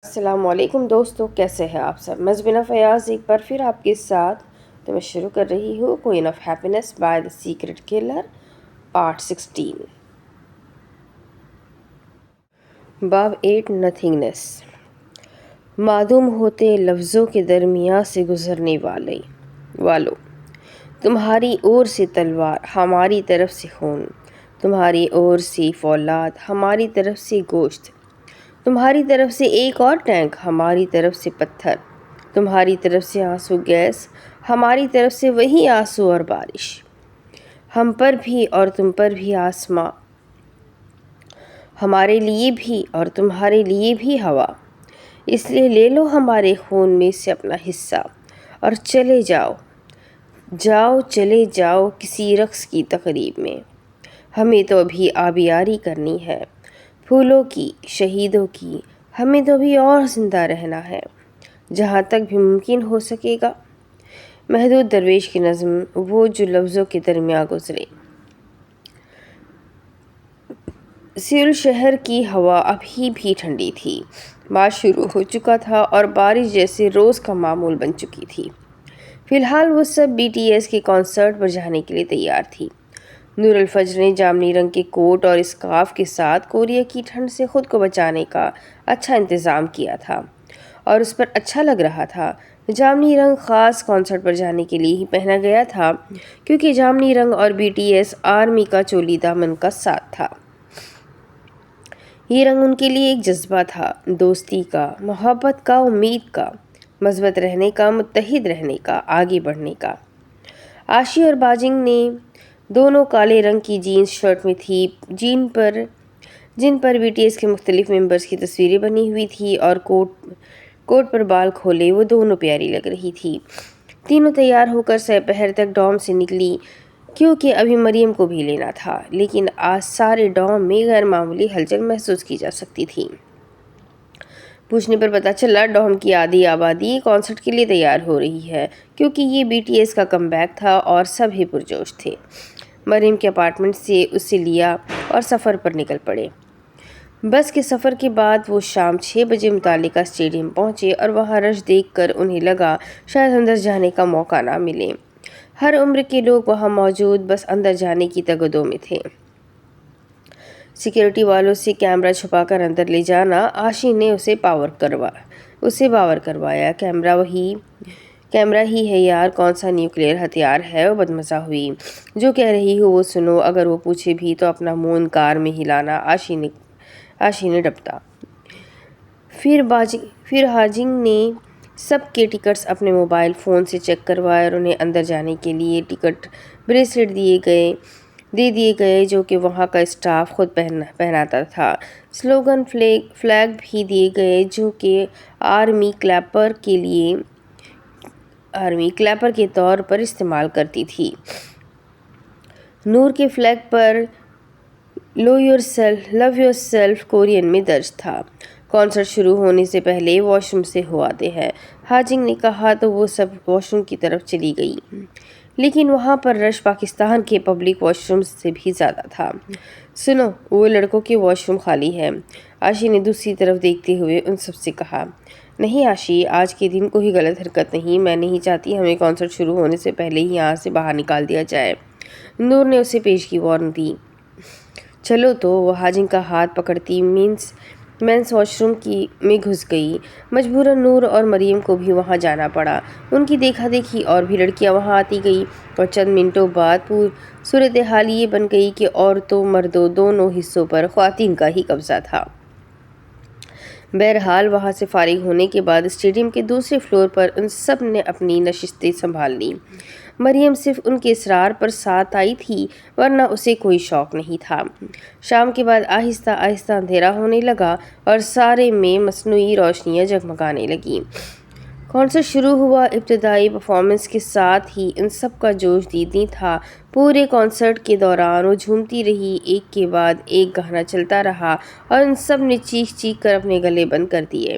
السلام علیکم دوستو، کیسے ہیں آپ سب؟ میں زبینہ فیاض ایک بار پھر آپ کے ساتھ تو میں شروع کر رہی ہوں queen of happiness by the secret killer part 16 باب 8 نتھنگنس۔ معدوم ہوتے لفظوں کے درمیان سے گزرنے والو، تمہاری اور سے تلوار ہماری طرف سے خون، تمہاری اور سے فولاد ہماری طرف سے گوشت، تمہاری طرف سے ایک اور ٹینک ہماری طرف سے پتھر، تمہاری طرف سے آنسو گیس ہماری طرف سے وہی آنسو اور بارش، ہم پر بھی اور تم پر بھی آسماں، ہمارے لیے بھی اور تمہارے لیے بھی ہوا، اس لیے لے لو ہمارے خون میں سے اپنا حصہ اور چلے جاؤ کسی رقص کی تقریب میں۔ ہمیں تو ابھی آبیاری کرنی ہے پھولوں کی، شہیدوں کی، ہمیں تو ابھی اور زندہ رہنا ہے جہاں تک بھی ممکن ہو سکے گا۔ محمود درویش کی نظم وہ جو لفظوں کے درمیان گزرے۔ سیول شہر کی ہوا ابھی بھی ٹھنڈی تھی، مارچ شروع ہو چکا تھا اور بارش جیسے روز کا معمول بن چکی تھی۔ فی الحال وہ سب BTS کے کنسرٹ پر جانے کے لیے تیار تھی۔ نور الفجر نے جامنی رنگ کے کوٹ اور اسکارف کے ساتھ کوریا کی ٹھنڈ سے خود کو بچانے کا اچھا انتظام کیا تھا اور اس پر اچھا لگ رہا تھا۔ جامنی رنگ خاص کنسرٹ پر جانے کے لیے ہی پہنا گیا تھا کیونکہ جامنی رنگ اور BTS آرمی کا چولی دامن کا ساتھ تھا۔ یہ رنگ ان کے لیے ایک جذبہ تھا، دوستی کا، محبت کا، امید کا، مثبت رہنے کا، متحد رہنے کا، آگے بڑھنے کا۔ آشی اور باجنگ نے دونوں کالے رنگ کی جینز شرٹ میں تھی جن پر BTS کے مختلف ممبرز کی تصویریں بنی ہوئی تھی اور کوٹ پر بال کھولے وہ دونوں پیاری لگ رہی تھی۔ تینوں تیار ہو کر سپہر تک ڈوم سے نکلی کیونکہ ابھی مریم کو بھی لینا تھا، لیکن آج سارے ڈوم میں غیر معمولی ہلچل محسوس کی جا سکتی تھی۔ پوچھنے پر پتہ چلا ڈوم کی آدھی آبادی کنسرٹ کے لیے تیار ہو رہی ہے کیونکہ یہ BTS کا کم بیک تھا اور سب ہی پرجوش تھے۔ مریم کے اپارٹمنٹ سے اسے لیا اور سفر پر نکل پڑے۔ بس کے سفر کے بعد وہ شام 6 بجے متعلقہ اسٹیڈیم پہنچے اور وہاں رش دیکھ کر انہیں لگا شاید اندر جانے کا موقع نہ ملے۔ ہر عمر کے لوگ وہاں موجود، بس اندر جانے کی تگدو میں تھے۔ سیکیورٹی والوں سے کیمرہ چھپا کر اندر لے جانا، آشی نے اسے باور کروایا۔ کیمرہ ہی ہے یار، کون سا نیوکلیئر ہتھیار ہے؟ وہ بدمزہ ہوئی۔ جو کہہ رہی ہو وہ سنو، اگر وہ پوچھے بھی تو اپنا منہ انکار میں ہلانا۔ آشی نے ڈپٹا۔ پھر ہاجنگ نے سب کے ٹکٹس اپنے موبائل فون سے چیک کروائے اور انہیں اندر جانے کے لیے ٹکٹ بریسلیٹ دے دیے گئے جو کہ وہاں کا اسٹاف خود پہناتا تھا۔ سلوگن فلیگ بھی دیے گئے جو کہ آرمی کلیپر کے طور پر استعمال کرتی تھی۔ نور کے فلیگ پر لو یور سیلف کورین میں درج تھا۔ کنسرٹ شروع ہونے سے پہلے واش روم سے ہو آتے ہیں، ہاجنگ نے کہا تو وہ سب واش روم کی طرف چلی گئی، لیکن وہاں پر رش پاکستان کے پبلک واش روم سے بھی زیادہ تھا۔ سنو، وہ لڑکوں کے واش روم خالی ہے، آشی نے دوسری طرف دیکھتے ہوئے ان سب سے کہا۔ نہیں آشی، آج کے دن کوئی غلط حرکت نہیں، میں نہیں چاہتی ہمیں کنسرٹ شروع ہونے سے پہلے ہی یہاں سے باہر نکال دیا جائے۔ نور نے اسے پیشگی وارن دی۔ چلو تو، وہ ہاجنگ کا ہاتھ پکڑتی مینس واش روم میں گھس گئی۔ مجبوراً نور اور مریم کو بھی وہاں جانا پڑا۔ ان کی دیکھا دیکھی اور بھی لڑکیاں وہاں آتی گئیں اور چند منٹوں بعد صورتحال یہ بن گئی کہ عورتوں مردوں دونوں حصوں پر خواتین کا ہی قبضہ تھا۔ بہرحال وہاں سے فارغ ہونے کے بعد اسٹیڈیم کے دوسرے فلور پر ان سب نے اپنی نشستیں سنبھال لیں۔ مریم صرف ان کے اصرار پر ساتھ آئی تھی ورنہ اسے کوئی شوق نہیں تھا۔ شام کے بعد آہستہ آہستہ اندھیرا ہونے لگا اور سارے میں مصنوعی روشنیاں جگمگانے لگیں۔ کنسرٹ شروع ہوا۔ ابتدائی پرفارمنس کے ساتھ ہی ان سب کا جوش دیدنی تھا۔ پورے کنسرٹ کے دوران وہ جھومتی رہی، ایک کے بعد ایک گانا چلتا رہا اور ان سب نے چیخ چیخ کر اپنے گلے بند کر دیے۔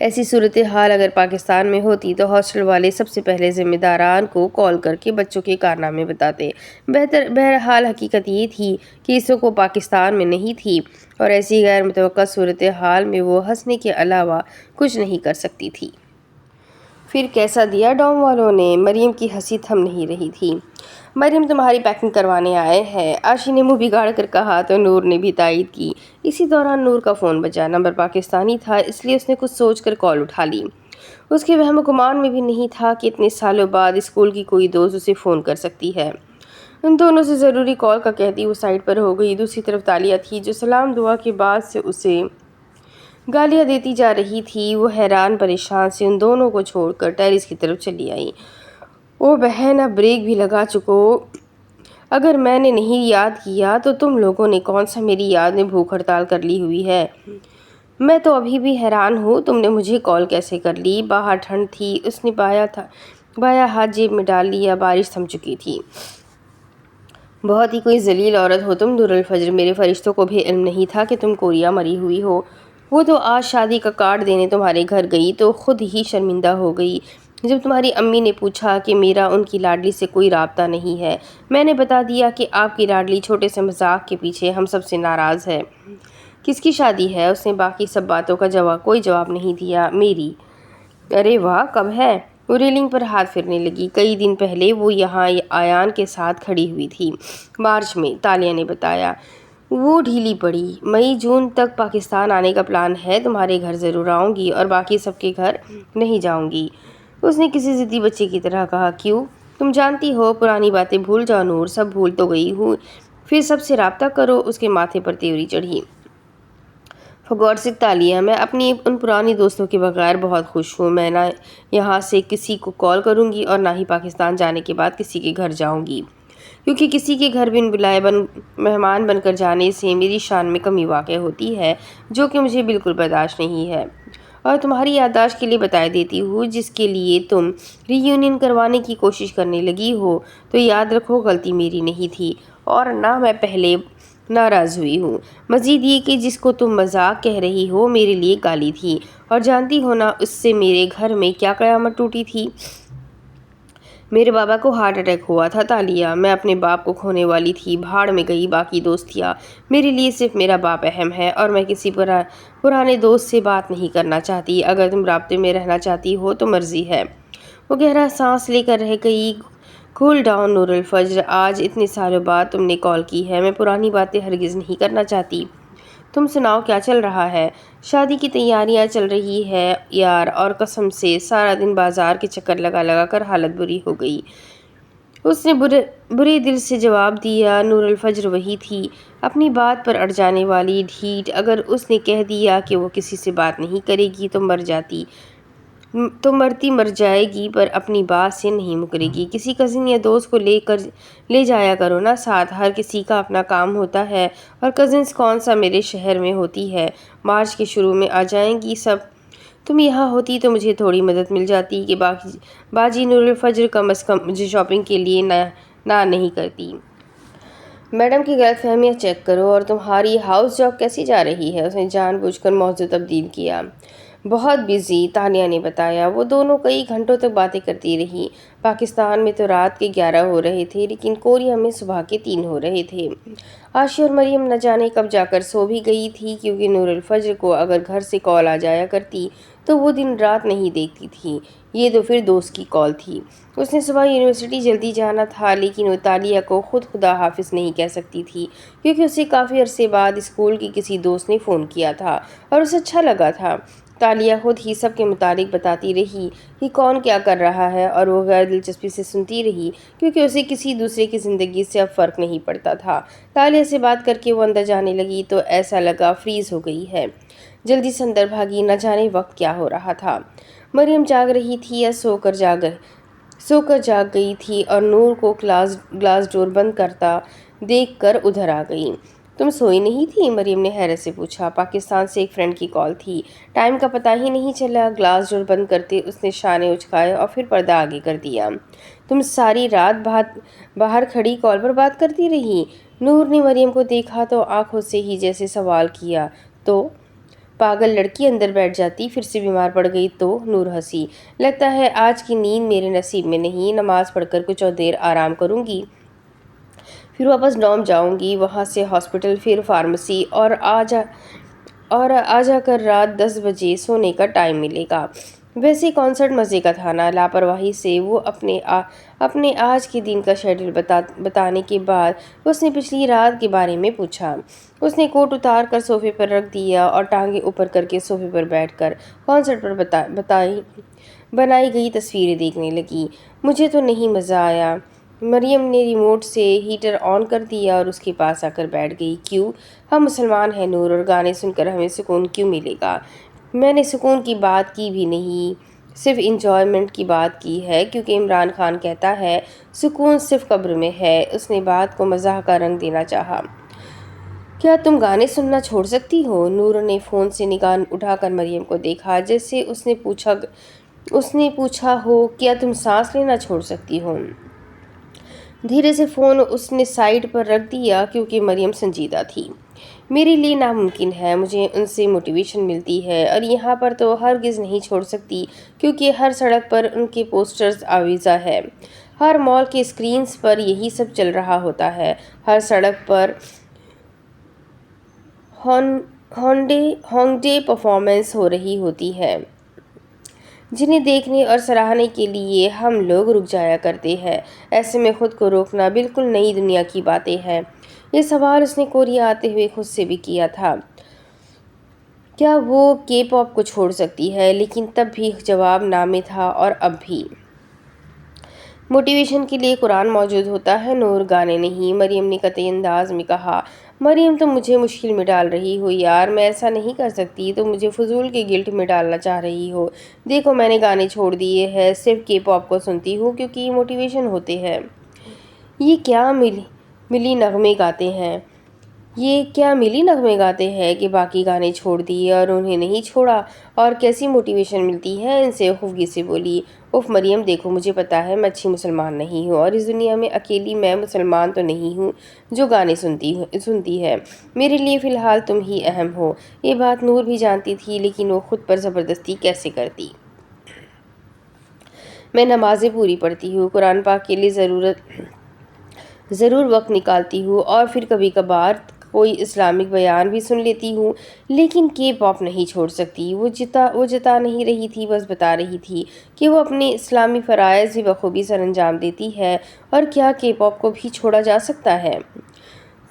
ایسی صورتحال اگر پاکستان میں ہوتی تو ہاسٹل والے سب سے پہلے ذمہ داران کو کال کر کے بچوں کے کارنامے بتاتے۔ بہرحال حقیقت یہ تھی کہ اس وقت وہ پاکستان میں نہیں تھی اور ایسی غیر متوقع صورتحال میں وہ ہنسنے کے علاوہ کچھ نہیں کر سکتی تھی۔ پھر کیسا دیا ڈوم والوں نے؟ مریم کی ہنسی تھم نہیں رہی تھی۔ مریم تمہاری پیکنگ کروانے آئے ہیں، عاشی نے منہ بگاڑ کر کہا تو نور نے بھی تائید کی۔ اسی دوران نور کا فون بجا۔ نمبر پاکستانی تھا، اس لیے اس نے کچھ سوچ کر کال اٹھا لی۔ اس کے وہم و گمان میں بھی نہیں تھا کہ اتنے سالوں بعد اسکول کی کوئی دوست اسے فون کر سکتی ہے۔ ان دونوں سے ضروری کال کا کہتی وہ سائٹ پر ہو گئی۔ دوسری طرف تالیہ تھی جو سلام دعا کے بعد سے اسے گالیاں دیتی جا رہی تھی۔ وہ حیران پریشان سے ان دونوں کو چھوڑ کر ٹیرس کی طرف چلی آئی۔ او بہن، اب بریک بھی لگا چکو۔ اگر میں نے نہیں یاد کیا تو تم لوگوں نے کون سا میری یاد میں بھوک ہڑتال کر لی ہوئی ہے؟ میں تو ابھی بھی حیران ہوں تم نے مجھے کال کیسے کر لی؟ باہر ٹھنڈ تھی۔ اس نے بایاں ہاتھ جیب میں ڈال لیا۔ بارش تھم چکی تھی۔ بہت ہی کوئی ذلیل عورت ہو تم نور الفجر، میرے فرشتوں کو بھی علم نہیں تھا کہ تم کوریا مری ہوئی ہو۔ وہ تو آج شادی کا کارڈ دینے تمہارے گھر گئی تو خود ہی شرمندہ ہو گئی جب تمہاری امی نے پوچھا کہ میرا ان کی لاڈلی سے کوئی رابطہ نہیں ہے۔ میں نے بتا دیا کہ آپ کی لاڈلی چھوٹے سے مذاق کے پیچھے ہم سب سے ناراض ہے۔ کس کی شادی ہے؟ اس نے باقی سب باتوں کا کوئی جواب نہیں دیا۔ میری۔ ارے واہ، کب ہے؟ وہ ریلنگ پر ہاتھ پھیرنے لگی۔ کئی دن پہلے وہ یہاں آیان کے ساتھ کھڑی ہوئی تھی۔ مارچ میں، تالیہ نے بتایا۔ وہ ڈھیلی پڑی۔ مئی جون تک پاکستان آنے کا پلان ہے۔ تمہارے گھر ضرور آؤں گی اور باقی سب کے گھر نہیں جاؤں گی، اس نے کسی ضدی بچے کی طرح کہا۔ کیوں؟ تم جانتی ہو پرانی باتیں بھول جاؤ نور، سب بھول تو گئی ہوں، پھر سب سے رابطہ کرو۔ اس کے ماتھے پر تیوری چڑھی۔ فار گاڈ سیک تالیہ، میں اپنی ان پرانی دوستوں کے بغیر بہت خوش ہوں۔ میں نہ یہاں سے کسی کو کال کروں گی اور نہ ہی پاکستان جانے کے بعد کسی کے گھر جاؤں گی، کیونکہ کسی کے گھر بن بلائے مہمان بن کر جانے سے میری شان میں کمی واقع ہوتی ہے جو کہ مجھے بالکل برداشت نہیں ہے۔ اور تمہاری یادداشت کے لیے بتا دیتی ہوں، جس کے لیے تم ری یونین کروانے کی کوشش کرنے لگی ہو تو یاد رکھو غلطی میری نہیں تھی اور نہ میں پہلے ناراض ہوئی ہوں۔ مزید یہ کہ جس کو تم مذاق کہہ رہی ہو میرے لیے گالی تھی، اور جانتی ہو نا اس سے میرے گھر میں کیا قیامت ٹوٹی تھی؟ میرے بابا کو ہارٹ اٹیک ہوا تھا تالیہ، میں اپنے باپ کو کھونے والی تھی۔ بھاڑ میں گئی باقی دوستیاں، میرے لیے صرف میرا باپ اہم ہے اور میں کسی پرانے دوست سے بات نہیں کرنا چاہتی۔ اگر تم رابطے میں رہنا چاہتی ہو تو مرضی ہے۔ وہ گہرا سانس لے کر رہ گئی۔ کول ڈاؤن نور الفجر، آج اتنے سالوں بعد تم نے کال کی ہے، میں پرانی باتیں ہرگز نہیں کرنا چاہتی۔ تم سناؤ کیا چل رہا ہے؟ شادی کی تیاریاں چل رہی ہے یار، اور قسم سے سارا دن بازار کے چکر لگا لگا کر حالت بری ہو گئی، اس نے برے دل سے جواب دیا۔ نور الفجر وہی تھی، اپنی بات پر اڑ جانے والی ڈھیٹ۔ اگر اس نے کہہ دیا کہ وہ کسی سے بات نہیں کرے گی تو مرتی مر جائے گی، پر اپنی بات سے نہیں مکرے گی۔ کسی کزن یا دوست کو لے جایا کرو نا ساتھ، ہر کسی کا اپنا کام ہوتا ہے، اور کزنز کون سا میرے شہر میں ہوتی ہے، مارچ کے شروع میں آ جائیں گی سب۔ تم یہاں ہوتی تو مجھے تھوڑی مدد مل جاتی کہ باجی نور الفجر کم از کم مجھے شاپنگ کے لیے نہ نہیں کرتی۔ میڈم کی غلط فہمیاں چیک کرو۔ اور تمہاری ہاؤس جاب کیسی جا رہی ہے؟ اس نے جان بوجھ کر موضوع تبدیل کیا۔ بہت بزی، تالیہ نے بتایا۔ وہ دونوں کئی گھنٹوں تک باتیں کرتی رہی۔ پاکستان میں تو رات کے 11 ہو رہے تھے لیکن کوریا میں صبح کے 3 ہو رہے تھے۔ عاشی اور مریم نہ جانے کب جا کر سو بھی گئی تھی، کیونکہ نور الفجر کو اگر گھر سے کال آ جایا کرتی تو وہ دن رات نہیں دیکھتی تھی۔ یہ تو پھر دوست کی کال تھی۔ اس نے صبح یونیورسٹی جلدی جانا تھا لیکن وہ تالیہ کو خود خدا حافظ نہیں کہہ سکتی تھی، کیونکہ اسے کافی عرصے بعد اسکول کی کسی دوست نے فون کیا تھا اور اسے اچھا لگا تھا۔ تالیہ خود ہی سب کے متعلق بتاتی رہی کہ کون کیا کر رہا ہے، اور وہ غیر دلچسپی سے سنتی رہی کیونکہ اسے کسی دوسرے کی زندگی سے اب فرق نہیں پڑتا تھا۔ تالیہ سے بات کر کے وہ اندر جانے لگی تو ایسا لگا فریز ہو گئی ہے، جلدی سے اندر بھاگی، نہ جانے وقت کیا ہو رہا تھا۔ مریم جاگ رہی تھی یا سو کر جاگ گئی تھی اور نور کو گلاس ڈور بند کرتا دیکھ کر ادھر آ گئی۔ تم سوئی نہیں تھی؟ مریم نے حیرت سے پوچھا۔ پاکستان سے ایک فرینڈ کی کال تھی، ٹائم کا پتہ ہی نہیں چلا۔ گلاس ڈور بند کرتے اس نے شانے اچکائے اور پھر پردہ آگے کر دیا۔ تم ساری رات باہر کھڑی کال پر بات کرتی رہی؟ نور نے مریم کو دیکھا تو آنکھوں سے ہی جیسے سوال کیا۔ تو پاگل لڑکی اندر بیٹھ جاتی، پھر سے بیمار پڑ گئی تو؟ نور ہنسی۔ لگتا ہے آج کی نیند میرے نصیب میں نہیں، نماز پڑھ کر کچھ اور دیر آرام کروں گی، پھر واپس ڈوم جاؤں گی، وہاں سے ہاسپٹل، پھر فارمیسی، اور آ جا کر رات 10 بجے سونے کا ٹائم ملے گا۔ ویسے کنسرٹ مزے کا تھا نا؟ لاپرواہی سے وہ اپنے آج کے دن کا شیڈول بتانے کے بعد اس نے پچھلی رات کے بارے میں پوچھا۔ اس نے کوٹ اتار کر صوفے پر رکھ دیا اور ٹانگیں اوپر کر کے صوفے پر بیٹھ کر کنسرٹ پر بنائی گئی تصویریں دیکھنے لگی۔ مجھے تو نہیں مزہ آیا۔ مریم نے ریموٹ سے ہیٹر آن کر دیا اور اس کے پاس آ کر بیٹھ گئی۔ کیوں؟ ہم مسلمان ہیں نور، اور گانے سن کر ہمیں سکون کیوں ملے گا؟ میں نے سکون کی بات کی بھی نہیں، صرف انجوائمنٹ کی بات کی ہے، کیونکہ عمران خان کہتا ہے سکون صرف قبر میں ہے۔ اس نے بات کو مزاح کا رنگ دینا چاہا۔ کیا تم گانے سننا چھوڑ سکتی ہو؟ نور نے فون سے نگاہ اٹھا کر مریم کو دیکھا، جیسے اس نے پوچھا ہو کیا تم سانس لینا چھوڑ سکتی ہو؟ دھیرے سے فون اس نے سائیڈ پر رکھ دیا، کیونکہ مریم سنجیدہ تھی۔ میرے لیے ناممکن ہے، مجھے ان سے موٹیویشن ملتی ہے، اور یہاں پر تو ہرگز نہیں چھوڑ سکتی، کیونکہ ہر سڑک پر ان کے پوسٹرز آویزاں ہے، ہر مال کے اسکرینز پر یہی سب چل رہا ہوتا ہے، ہر سڑک پر ہانگڈے پرفارمنس ہو رہی ہوتی ہے، جنہیں دیکھنے اور سراہنے کے لیے ہم لوگ رک جایا کرتے ہیں۔ ایسے میں خود کو روکنا بالکل نئی دنیا کی باتیں ہیں۔ یہ سوال اس نے کوریا آتے ہوئے خود سے بھی کیا تھا، کیا وہ کے پاپ کو چھوڑ سکتی ہے؟ لیکن تب بھی جواب نہ میں تھا، اور اب بھی۔ موٹیویشن کے لیے قرآن موجود ہوتا ہے نور، گانے نہیں، مریم نے قطعی انداز میں کہا۔ مریم تم مجھے مشکل میں ڈال رہی ہو یار، میں ایسا نہیں کر سکتی، تم مجھے فضول کے گلٹ میں ڈالنا چاہ رہی ہو۔ دیکھو میں نے گانے چھوڑ دیے ہیں، صرف کے پاپ کو سنتی ہوں کیونکہ یہ موٹیویشن ہوتے ہیں۔ یہ کیا ملی نغمے گاتے ہیں کہ باقی گانے چھوڑ دیے اور انہیں نہیں چھوڑا، اور کیسی موٹیویشن ملتی ہے ان سے؟ خفگی سے بولی۔ اف مریم دیکھو، مجھے پتا ہے میں اچھی مسلمان نہیں ہوں، اور اس دنیا میں اکیلی میں مسلمان تو نہیں ہوں جو گانے سنتی ہے، میرے لیے فی الحال تم ہی اہم ہو۔ یہ بات نور بھی جانتی تھی، لیکن وہ خود پر زبردستی کیسے کرتی؟ میں نمازیں پوری پڑھتی ہوں، قرآن پاک کے لیے ضرور وقت نکالتی ہوں، اور پھر کبھی کبھار کوئی اسلامک بیان بھی سن لیتی ہوں، لیکن کے پاپ نہیں چھوڑ سکتی۔ وہ جتا نہیں رہی تھی، بس بتا رہی تھی کہ وہ اپنے اسلامی فرائض بھی بخوبی سر انجام دیتی ہے، اور کیا کے پاپ کو بھی چھوڑا جا سکتا ہے؟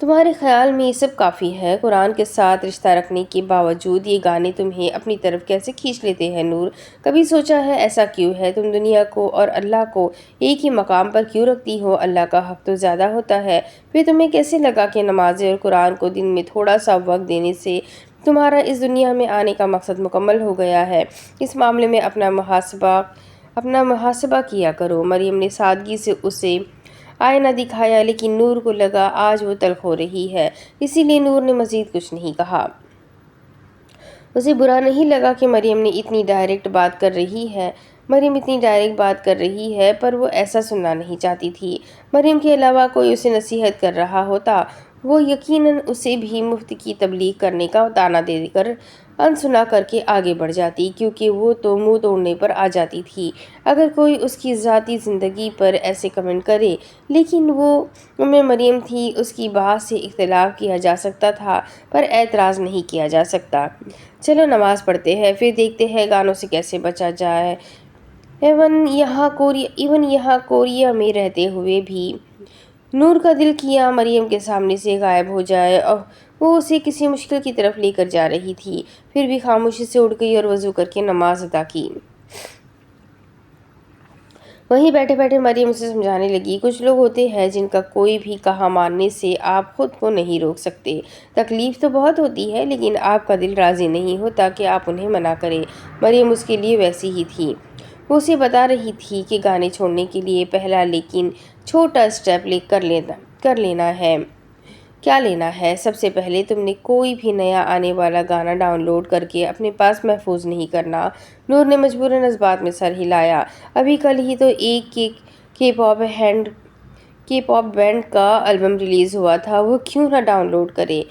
تمہارے خیال میں یہ سب کافی ہے؟ قرآن کے ساتھ رشتہ رکھنے کے باوجود یہ گانے تمہیں اپنی طرف کیسے کھینچ لیتے ہیں نور؟ کبھی سوچا ہے ایسا کیوں ہے؟ تم دنیا کو اور اللہ کو ایک ہی مقام پر کیوں رکھتی ہو؟ اللہ کا حق تو زیادہ ہوتا ہے۔ پھر تمہیں کیسے لگا کہ نمازیں اور قرآن کو دن میں تھوڑا سا وقت دینے سے تمہارا اس دنیا میں آنے کا مقصد مکمل ہو گیا ہے؟ اس معاملے میں اپنا محاسبہ کیا کرو۔ مریم نے سادگی سے اسے آئینہ دکھایا، لیکن نور کو لگا آج وہ تلخ ہو رہی ہے، اسی لیے نور نے مزید کچھ نہیں کہا۔ اسے برا نہیں لگا کہ مریم اتنی ڈائریکٹ بات کر رہی ہے، پر وہ ایسا سننا نہیں چاہتی تھی۔ مریم کے علاوہ کوئی اسے نصیحت کر رہا ہوتا، وہ یقیناً اسے بھی مفت کی تبلیغ کرنے کا طعنہ دے کر انسنا کر کے آگے بڑھ جاتی، کیونکہ وہ تو منہ توڑنے پر آ جاتی تھی اگر کوئی اس کی ذاتی زندگی پر ایسے کمنٹ کرے۔ لیکن وہ مریم تھی، اس کی بات سے اختلاف کیا جا سکتا تھا، پر اعتراض نہیں کیا جا سکتا۔ چلو نماز پڑھتے ہیں، پھر دیکھتے ہیں گانوں سے کیسے بچا جائے۔ ایون یہاں کوریا میں رہتے ہوئے بھی نور کا دل کیا مریم کے سامنے سے غائب ہو جائے، اور وہ اسے کسی مشکل کی طرف لے کر جا رہی تھی، پھر بھی خاموشی سے اٹھ گئی اور وضو کر کے نماز ادا کی۔ وہیں بیٹھے بیٹھے مریم اسے سمجھانے لگی، کچھ لوگ ہوتے ہیں جن کا کوئی بھی کہا ماننے سے آپ خود کو نہیں روک سکتے۔ تکلیف تو بہت ہوتی ہے، لیکن آپ کا دل راضی نہیں ہوتا کہ آپ انہیں منع کریں۔ مریم اس کے لیے ویسی ہی تھی۔ وہ اسے بتا رہی تھی کہ گانے چھوڑنے کے لیے پہلا لیکن چھوٹا اسٹیپ کر لینا ہے۔ کیا لینا ہے؟ سب سے پہلے تم نے کوئی بھی نیا آنے والا گانا ڈاؤن لوڈ کر کے اپنے پاس محفوظ نہیں کرنا۔ نور نے مجبوراً اس بات میں سر ہلایا۔ ابھی کل ہی تو ایک کے پاپ بینڈ کا البم ریلیز ہوا تھا، وہ کیوں نہ ڈاؤن لوڈ کرے؟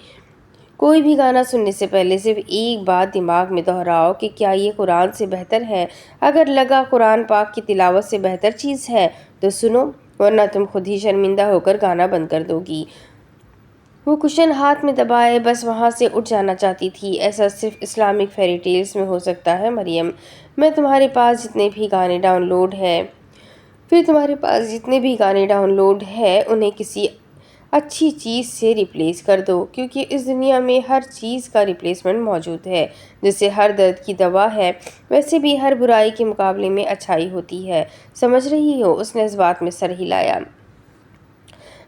کوئی بھی گانا سننے سے پہلے صرف ایک بات دماغ میں دہراؤ کہ کیا یہ قرآن سے بہتر ہے؟ اگر لگا قرآن پاک کی تلاوت سے بہتر چیز ہے تو سنو، ورنہ تم خود ہی شرمندہ ہو کر گانا بند کر دو گی۔ وہ کشن ہاتھ میں دبائے بس وہاں سے اٹھ جانا چاہتی تھی۔ ایسا صرف اسلامک فیری ٹیلز میں ہو سکتا ہے مریم۔ پھر تمہارے پاس جتنے بھی گانے ڈاؤن لوڈ ہے انہیں کسی اچھی چیز سے ریپلیس کر دو، کیونکہ اس دنیا میں ہر چیز کا ریپلیسمنٹ موجود ہے۔ جیسے ہر درد کی دوا ہے، ویسے بھی ہر برائی کے مقابلے میں اچھائی ہوتی ہے۔ سمجھ رہی ہو؟ اس نے اس بات میں سر ہلایا۔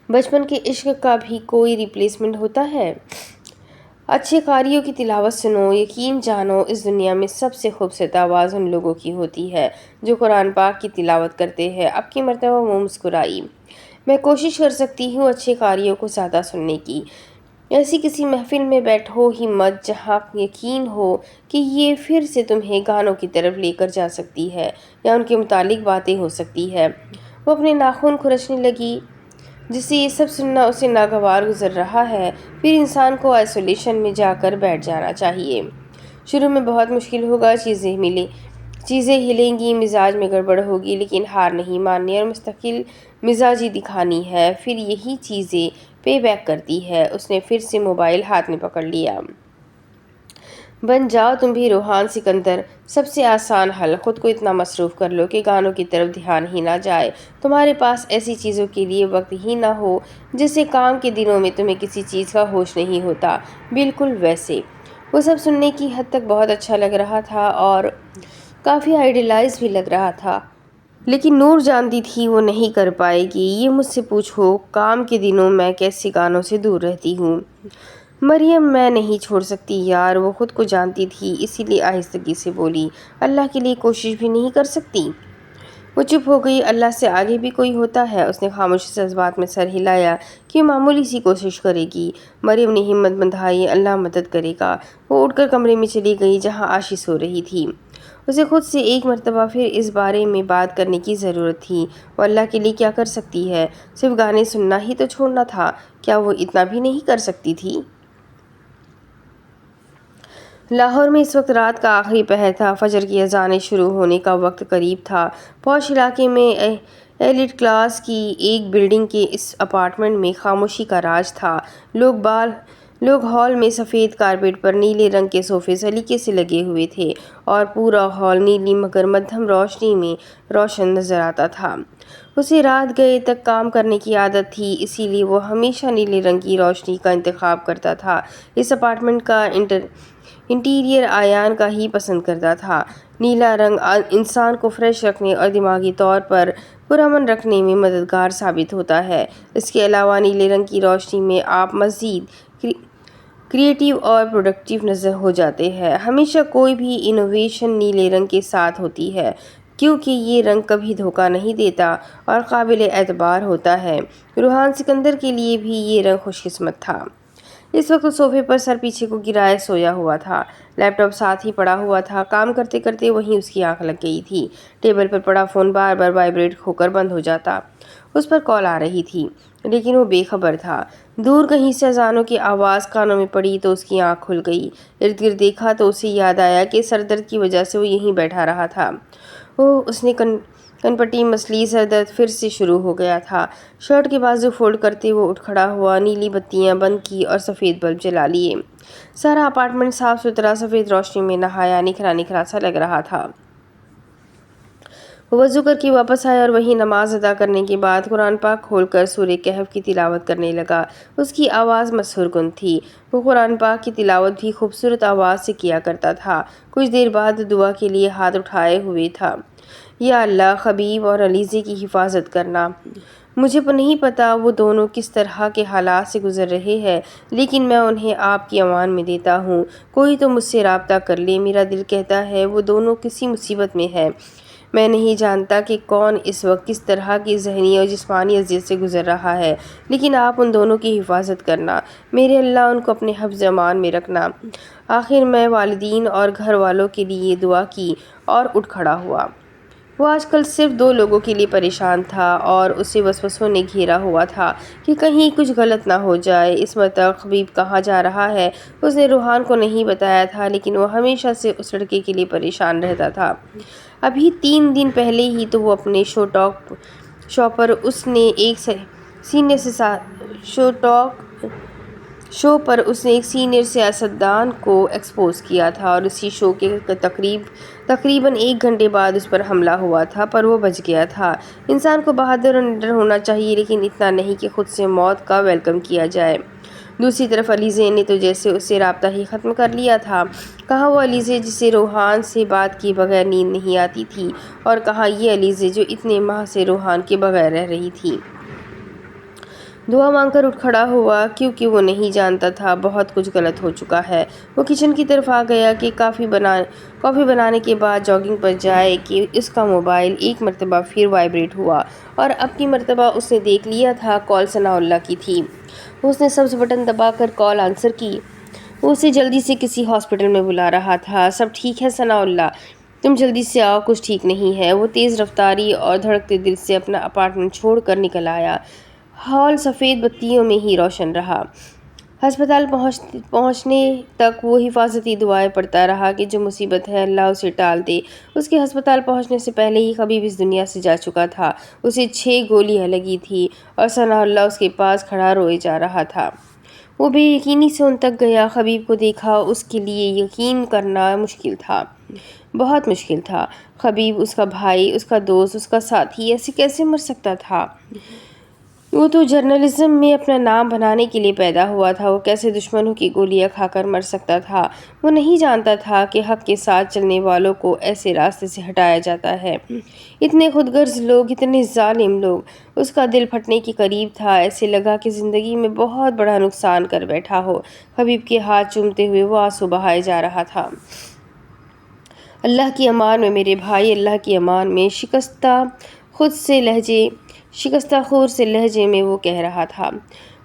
بچپن کے عشق کا بھی کوئی ریپلیسمنٹ ہوتا ہے؟ اچھے قاریوں کی تلاوت سنو، یقین جانو اس دنیا میں سب سے خوبصورت آواز ان لوگوں کی ہوتی ہے جو قرآن پاک کی تلاوت کرتے ہیں۔ اب کی مرتبہ وہ مسکرائی۔ میں کوشش کر سکتی ہوں اچھے قاریوں کو زیادہ سننے کی۔ ایسی کسی محفل میں بیٹھو ہی مت جہاں یقین ہو کہ یہ پھر سے تمہیں گانوں کی طرف لے کر جا سکتی ہے یا ان کے متعلق باتیں ہو سکتی ہے۔ وہ اپنے ناخن کھرچنے لگی۔ جس سے یہ سب سننا اسے ناگوار گزر رہا ہے، پھر انسان کو آئسولیشن میں جا کر بیٹھ جانا چاہیے۔ شروع میں بہت مشکل ہوگا، چیزیں ہلیں گی، مزاج میں گڑبڑ ہوگی، لیکن ہار نہیں ماننی اور مستقل مزاجی دکھانی ہے، پھر یہی چیزیں پے بیک کرتی ہے۔ اس نے پھر سے موبائل ہاتھ میں پکڑ لیا۔ بن جاؤ تم بھی روحان سکندر۔ سب سے آسان حل، خود کو اتنا مصروف کر لو کہ گانوں کی طرف دھیان ہی نہ جائے، تمہارے پاس ایسی چیزوں کے لیے وقت ہی نہ ہو جیسے کام کے دنوں میں تمہیں کسی چیز کا ہوش نہیں ہوتا، بالکل ویسے۔ وہ سب سننے کی حد تک بہت اچھا لگ رہا تھا اور کافی آئیڈیلائز بھی لگ رہا تھا، لیکن نور جانتی تھی وہ نہیں کر پائے گی۔ یہ مجھ سے پوچھو، کام کے دنوں میں کیسے گانوں سے دور رہتی ہوں؟ مریم میں نہیں چھوڑ سکتی یار، وہ خود کو جانتی تھی، اسی لیے آہستگی سے بولی۔ اللہ کے لیے کوشش بھی نہیں کر سکتی؟ وہ چپ ہو گئی۔ اللہ سے آگے بھی کوئی ہوتا ہے؟ اس نے خاموشی سے اس بات میں سر ہلایا کہ معمولی سی کوشش کرے گی۔ مریم نے ہمت بندھائی، اللہ مدد کرے گا۔ وہ اٹھ کر کمرے میں چلی گئی جہاں عاشی سو رہی تھی۔ اسے خود سے ایک مرتبہ پھر اس بارے میں بات کرنے کی ضرورت تھی۔ وہ اللہ کے لیے کیا کر سکتی ہے؟ صرف گانے سننا ہی تو چھوڑنا تھا، کیا وہ اتنا بھی نہیں کر سکتی تھی؟ لاہور میں اس وقت رات کا آخری پہر تھا، فجر کی اذانیں شروع ہونے کا وقت قریب تھا۔ پوش علاقے میں ایلیٹ کلاس کی ایک بلڈنگ کے اس اپارٹمنٹ میں خاموشی کا راج تھا۔ لوگ ہال میں سفید کارپیٹ پر نیلے رنگ کے صوفے سلیقے سے لگے ہوئے تھے اور پورا ہال نیلی مگر مدھم روشنی میں روشن نظر آتا تھا۔ اسے رات گئے تک کام کرنے کی عادت تھی، اسی لیے وہ ہمیشہ نیلے رنگ کی روشنی کا انتخاب کرتا تھا۔ اس اپارٹمنٹ کا انٹیریئر عیان کا ہی پسند کرتا تھا۔ نیلا رنگ انسان کو فریش رکھنے اور دماغی طور پر پرامن رکھنے میں مددگار ثابت ہوتا ہے۔ اس کے علاوہ نیلے رنگ کی روشنی میں آپ مزید کریٹیو اور پروڈکٹیو نظر ہو جاتے ہیں۔ ہمیشہ کوئی بھی انوویشن نیلے رنگ کے ساتھ ہوتی ہے کیونکہ یہ رنگ کبھی دھوکہ نہیں دیتا اور قابل اعتبار ہوتا ہے۔ روحان سکندر کے لیے بھی یہ رنگ خوش قسمت تھا۔ اس وقت وہ صوفے پر سر پیچھے کو گرائے سویا ہوا تھا۔ لیپ ٹاپ ساتھ ہی پڑا ہوا تھا۔ کام کرتے کرتے وہیں اس کی آنکھ لگ گئی تھی۔ ٹیبل پر پڑا فون بار بار وائبریٹ ہو کر بند ہو جاتا۔ اس پر کال آ رہی تھی، لیکن وہ بے خبر تھا۔ دور کہیں سے اذانوں کی آواز کانوں میں پڑی تو اس کی آنکھ کھل گئی۔ ارد گرد دیکھا تو اسے یاد آیا کہ سر درد کی وجہ سے وہ یہیں بیٹھا رہا تھا۔ اس نے کنپٹی مسلی، سر درد پھر سے شروع ہو گیا تھا۔ شرٹ کے بازو فولڈ کرتے وہ اٹھ کھڑا ہوا، نیلی بتیاں بند کی اور سفید بلب جلا لیے۔ سارا اپارٹمنٹ صاف ستھرا سفید روشنی میں نہایا نکھرا سا لگ رہا تھا۔ وہ وضو کر کے واپس آیا اور وہیں نماز ادا کرنے کے بعد قرآن پاک کھول کر سورہ کہف کی تلاوت کرنے لگا۔ اس کی آواز مسحور کن تھی۔ وہ قرآن پاک کی تلاوت بھی خوبصورت آواز سے کیا کرتا تھا۔ کچھ دیر بعد دعا کے لیے ہاتھ اٹھائے ہوئے تھا۔ یا اللہ، خبیب اور علیزے کی حفاظت کرنا۔ مجھے نہیں پتا وہ دونوں کس طرح کے حالات سے گزر رہے ہیں، لیکن میں انہیں آپ کی امان میں دیتا ہوں۔ کوئی تو مجھ سے رابطہ کر لے، میرا دل کہتا ہے وہ دونوں کسی مصیبت میں ہیں۔ میں نہیں جانتا کہ کون اس وقت کس طرح کی ذہنی اور جسمانی اذیت سے گزر رہا ہے، لیکن آپ ان دونوں کی حفاظت کرنا، میرے اللہ ان کو اپنے حفظ امان میں رکھنا۔ آخر میں والدین اور گھر والوں کے لیے دعا کی اور اٹھ کھڑا ہوا۔ وہ آج کل صرف 2 لوگوں کے لیے پریشان تھا اور اسے وسوسوں نے گھیرا ہوا تھا کہ کہیں کچھ غلط نہ ہو جائے۔ اس مرتبہ خبیب کہاں جا رہا ہے اس نے روحان کو نہیں بتایا تھا، لیکن وہ ہمیشہ سے اس لڑکے کے لیے پریشان رہتا تھا۔ ابھی 3 دن پہلے ہی تو وہ اپنے شو پر اس نے ایک سینئر سیاستدان کو ایکسپوز کیا تھا اور اسی شو کے تقریباً 1 گھنٹے بعد اس پر حملہ ہوا تھا، پر وہ بچ گیا تھا۔ انسان کو بہادر اور نڈر ہونا چاہیے، لیکن اتنا نہیں کہ خود سے موت کا ویلکم کیا جائے۔ دوسری طرف علیزے نے تو جیسے اس سے رابطہ ہی ختم کر لیا تھا۔ کہاں وہ علیزے جسے روحان سے بات کیے بغیر نیند نہیں آتی تھی، اور کہاں یہ علیزے جو اتنے ماہ سے روحان کے بغیر رہ رہی تھی۔ دعا مانگ کر اٹھ کھڑا ہوا کیونکہ وہ نہیں جانتا تھا بہت کچھ غلط ہو چکا ہے۔ وہ کچن کی طرف آ گیا کہ کافی بنانے کے بعد جاگنگ پر جائے کہ اس کا موبائل ایک مرتبہ پھر وائبریٹ ہوا، اور اب کی مرتبہ اس نے دیکھ لیا تھا کال ثناء اللہ کی تھی۔ اس نے سبز بٹن دبا کر کال آنسر کی۔ وہ اسے جلدی سے کسی ہاسپٹل میں بلا رہا تھا۔ سب ٹھیک ہے ثناء اللہ، تم جلدی سے آؤ، کچھ ٹھیک نہیں ہے۔ وہ تیز رفتاری اور دھڑکتے دل سے اپنا اپارٹمنٹ چھوڑ کر نکل آیا۔ ہال سفید بتیوں میں ہی روشن رہا۔ ہسپتال پہنچنے تک وہ حفاظتی دعائیں پڑھتا رہا کہ جو مصیبت ہے اللہ اسے ٹال دے۔ اس کے ہسپتال پہنچنے سے پہلے ہی خبیب اس دنیا سے جا چکا تھا۔ اسے 6 گولیاں لگی تھیں اور ثناء اللہ اس کے پاس کھڑا روئے جا رہا تھا۔ وہ بے یقینی سے ان تک گیا، خبیب کو دیکھا۔ اس کے لیے یقین کرنا مشکل تھا، بہت مشکل تھا۔ خبیب اس کا بھائی، اس کا دوست، اس کا ساتھی ایسے کیسے مر سکتا تھا؟ وہ تو جرنلزم میں اپنا نام بنانے کے لیے پیدا ہوا تھا، وہ کیسے دشمنوں کی گولیاں کھا کر مر سکتا تھا؟ وہ نہیں جانتا تھا کہ حق کے ساتھ چلنے والوں کو ایسے راستے سے ہٹایا جاتا ہے۔ اتنے خود غرض لوگ، اتنے ظالم لوگ۔ اس کا دل پھٹنے کے قریب تھا، ایسے لگا کہ زندگی میں بہت بڑا نقصان کر بیٹھا ہو۔ خبیب کے ہاتھ چومتے ہوئے وہ آنسو بہائے جا رہا تھا۔ اللہ کی امان میں میرے بھائی، اللہ کی امان میں، شکستہ خور سے لہجے میں وہ کہہ رہا تھا۔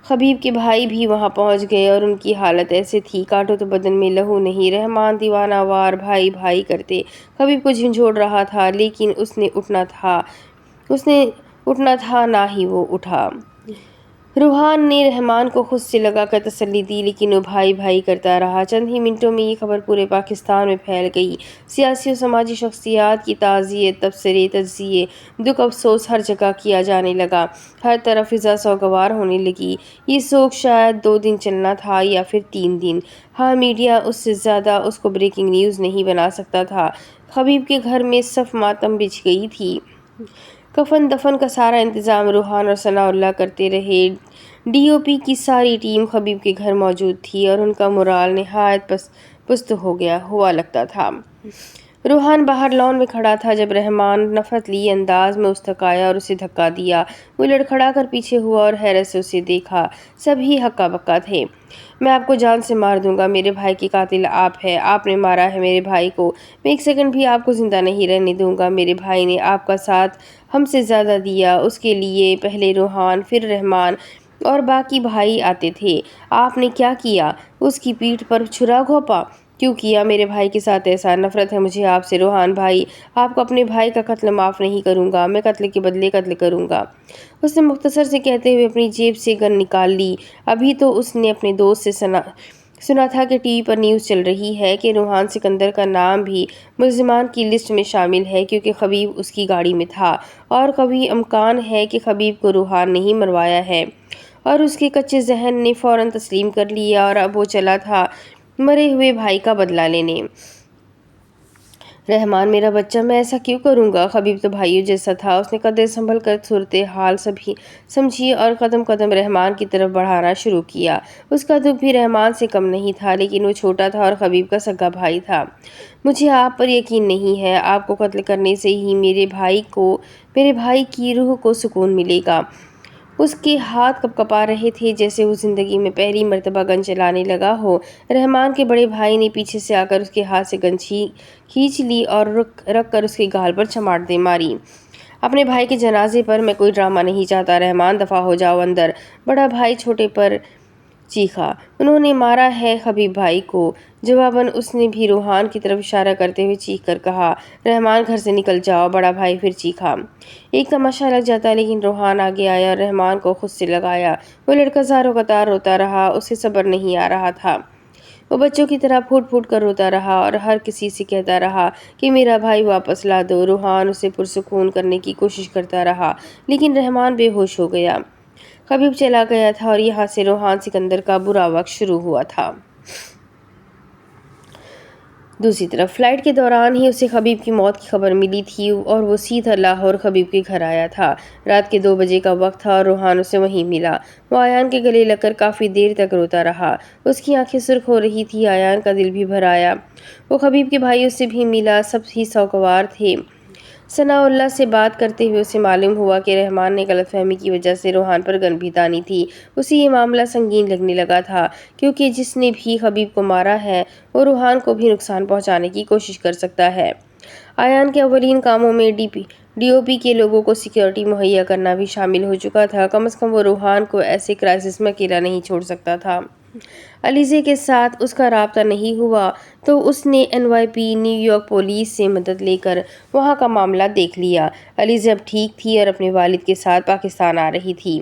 خبیب کے بھائی بھی وہاں پہنچ گئے اور ان کی حالت ایسے تھی کاٹو تو بدن میں لہو نہیں۔ رحمان دیوانہ وار بھائی بھائی کرتے خبیب کو جھنجھوڑ رہا تھا، لیکن اس نے اٹھنا تھا نہ ہی وہ اٹھا۔ روحان نے رحمان کو خود سے لگا کر تسلی دی، لیکن وہ بھائی بھائی کرتا رہا۔ چند ہی منٹوں میں یہ خبر پورے پاکستان میں پھیل گئی۔ سیاسی و سماجی شخصیات کی تعزیت، تبصرے، تجزیے، دکھ افسوس ہر جگہ کیا جانے لگا۔ ہر طرف فضا سوگوار ہونے لگی۔ یہ سوگ شاید 2 دن چلنا تھا یا پھر 3 دن۔ ہاں، میڈیا اس سے زیادہ اس کو بریکنگ نیوز نہیں بنا سکتا تھا۔ خبیب کے گھر میں صف ماتم بچھ گئی تھی۔ کفن دفن کا سارا انتظام روحان اور ثناء اللہ کرتے رہے۔ ڈی او پی کی ساری ٹیم خبیب کے گھر موجود تھی اور ان کا مورال نہایت پست ہوا لگتا تھا۔ روحان باہر لان میں کھڑا تھا جب رحمان نفرت لیے انداز میں اس تک آیا اور اسے دھکا دیا۔ وہ لڑکھڑا کر پیچھے ہوا اور حیرت سے اسے دیکھا۔ سبھی ہکا بکا تھے۔ میں آپ کو جان سے مار دوں گا، میرے بھائی کی قاتل آپ ہے، آپ نے مارا ہے میرے بھائی کو، میں 1 سیکنڈ بھی آپ کو زندہ نہیں رہنے دوں گا۔ میرے بھائی نے آپ کا ساتھ ہم سے زیادہ دیا، اس کے لیے پہلے روحان پھر رحمان اور باقی بھائی آتے تھے۔ آپ نے کیا کیا؟ اس کی پیٹھ پر چھرا گھونپا؟ کیوں کیا؟ میرے بھائی کے ساتھ ایسا نفرت ہے مجھے آپ سے روحان بھائی، آپ کو اپنے بھائی کا قتل معاف نہیں کروں گا، میں قتل کے بدلے قتل کروں گا۔ اس نے مختصر سے کہتے ہوئے اپنی جیب سے گن نکال لی۔ ابھی تو اس نے اپنے دوست سے سنا تھا کہ ٹی وی پر نیوز چل رہی ہے کہ روحان سکندر کا نام بھی ملزمان کی لسٹ میں شامل ہے کیونکہ خبیب اس کی گاڑی میں تھا، اور کبھی امکان ہے کہ خبیب کو روحان نہیں مروایا ہے اور اس کے کچے ذہن نے فوراً تسلیم کر لیا اور اب وہ چلا تھا مرے ہوئے بھائی کا بدلہ لینے۔ رحمان میرا بچہ، میں ایسا کیوں کروں گا؟ خبیب تو بھائیوں جیسا تھا۔ اس نے قدرے سنبھل کر صورتحال سمجھی اور قدم قدم رحمان کی طرف بڑھانا شروع کیا۔ اس کا دکھ بھی رحمان سے کم نہیں تھا، لیکن وہ چھوٹا تھا اور خبیب کا سگا بھائی تھا۔ مجھے آپ پر یقین نہیں ہے، آپ کو قتل کرنے سے ہی میرے بھائی کی روح کو سکون ملے گا۔ اس کے ہاتھ کپکپا رہے تھے جیسے وہ زندگی میں پہلی مرتبہ گن چلانے لگا ہو۔ رحمان کے بڑے بھائی نے پیچھے سے آ کر اس کے ہاتھ سے گن کھینچ لی اور رکھ کر اس کے گال پر چماٹ دے ماری۔ اپنے بھائی کے جنازے پر میں کوئی ڈرامہ نہیں چاہتا۔ رحمان دفع ہو جاؤ اندر۔ بڑا بھائی چھوٹے پر چیخا۔ انہوں نے مارا ہے حبیب بھائی کو۔ جواباً اس نے بھی روحان کی طرف اشارہ کرتے ہوئے چیخ کر کہا، رحمان گھر سے نکل جاؤ۔ بڑا بھائی پھر چیخا۔ ایک تماشا لگ جاتا لیکن روحان آگے آیا اور رحمان کو خود سے لگایا۔ وہ لڑکا زاروں قطار روتا رہا، اسے صبر نہیں آ رہا تھا۔ وہ بچوں کی طرح پھوٹ پھوٹ کر روتا رہا اور ہر کسی سے کہتا رہا کہ میرا بھائی واپس لا دو۔ روحان اسے پرسکون کرنے کی کوشش کرتا رہا لیکن رحمان بے ہوش ہو گیا۔ حبیب چلا گیا تھا اور یہاں سے روحان سکندر کا برا وقت شروع ہوا تھا۔ دوسری طرف فلائٹ کے دوران ہی اسے حبیب کی موت کی خبر ملی تھی اور وہ سیدھا لاہور حبیب کے گھر آیا تھا۔ رات کے 2 بجے کا وقت تھا اور روحان اسے وہیں ملا۔ وہ ایان کے گلے لگ کر کافی دیر تک روتا رہا۔ اس کی آنکھیں سرخ ہو رہی تھی، ایان کا دل بھی بھر آیا۔ وہ حبیب کے بھائیوں سے بھی ملا، سب ہی سوگوار تھے۔ ثناء اللہ سے بات کرتے ہوئے اسے معلوم ہوا کہ رحمان نے غلط فہمی کی وجہ سے روحان پر گن بھی تانی تھی۔ اسے یہ معاملہ سنگین لگنے لگا تھا کیونکہ جس نے بھی حبیب کو مارا ہے وہ روحان کو بھی نقصان پہنچانے کی کوشش کر سکتا ہے۔ ایان کے اولین کاموں میں ڈی او پی کے لوگوں کو سیکیورٹی مہیا کرنا بھی شامل ہو چکا تھا۔ کم از کم وہ روحان کو ایسے کرائسس میں اکیلا نہیں چھوڑ سکتا تھا۔ علیزے کے ساتھ اس کا رابطہ نہیں ہوا تو اس نے NYP نیو یارک پولیس سے مدد لے کر وہاں کا معاملہ دیکھ لیا۔ علیزے اب ٹھیک تھی اور اپنے والد کے ساتھ پاکستان آ رہی تھی۔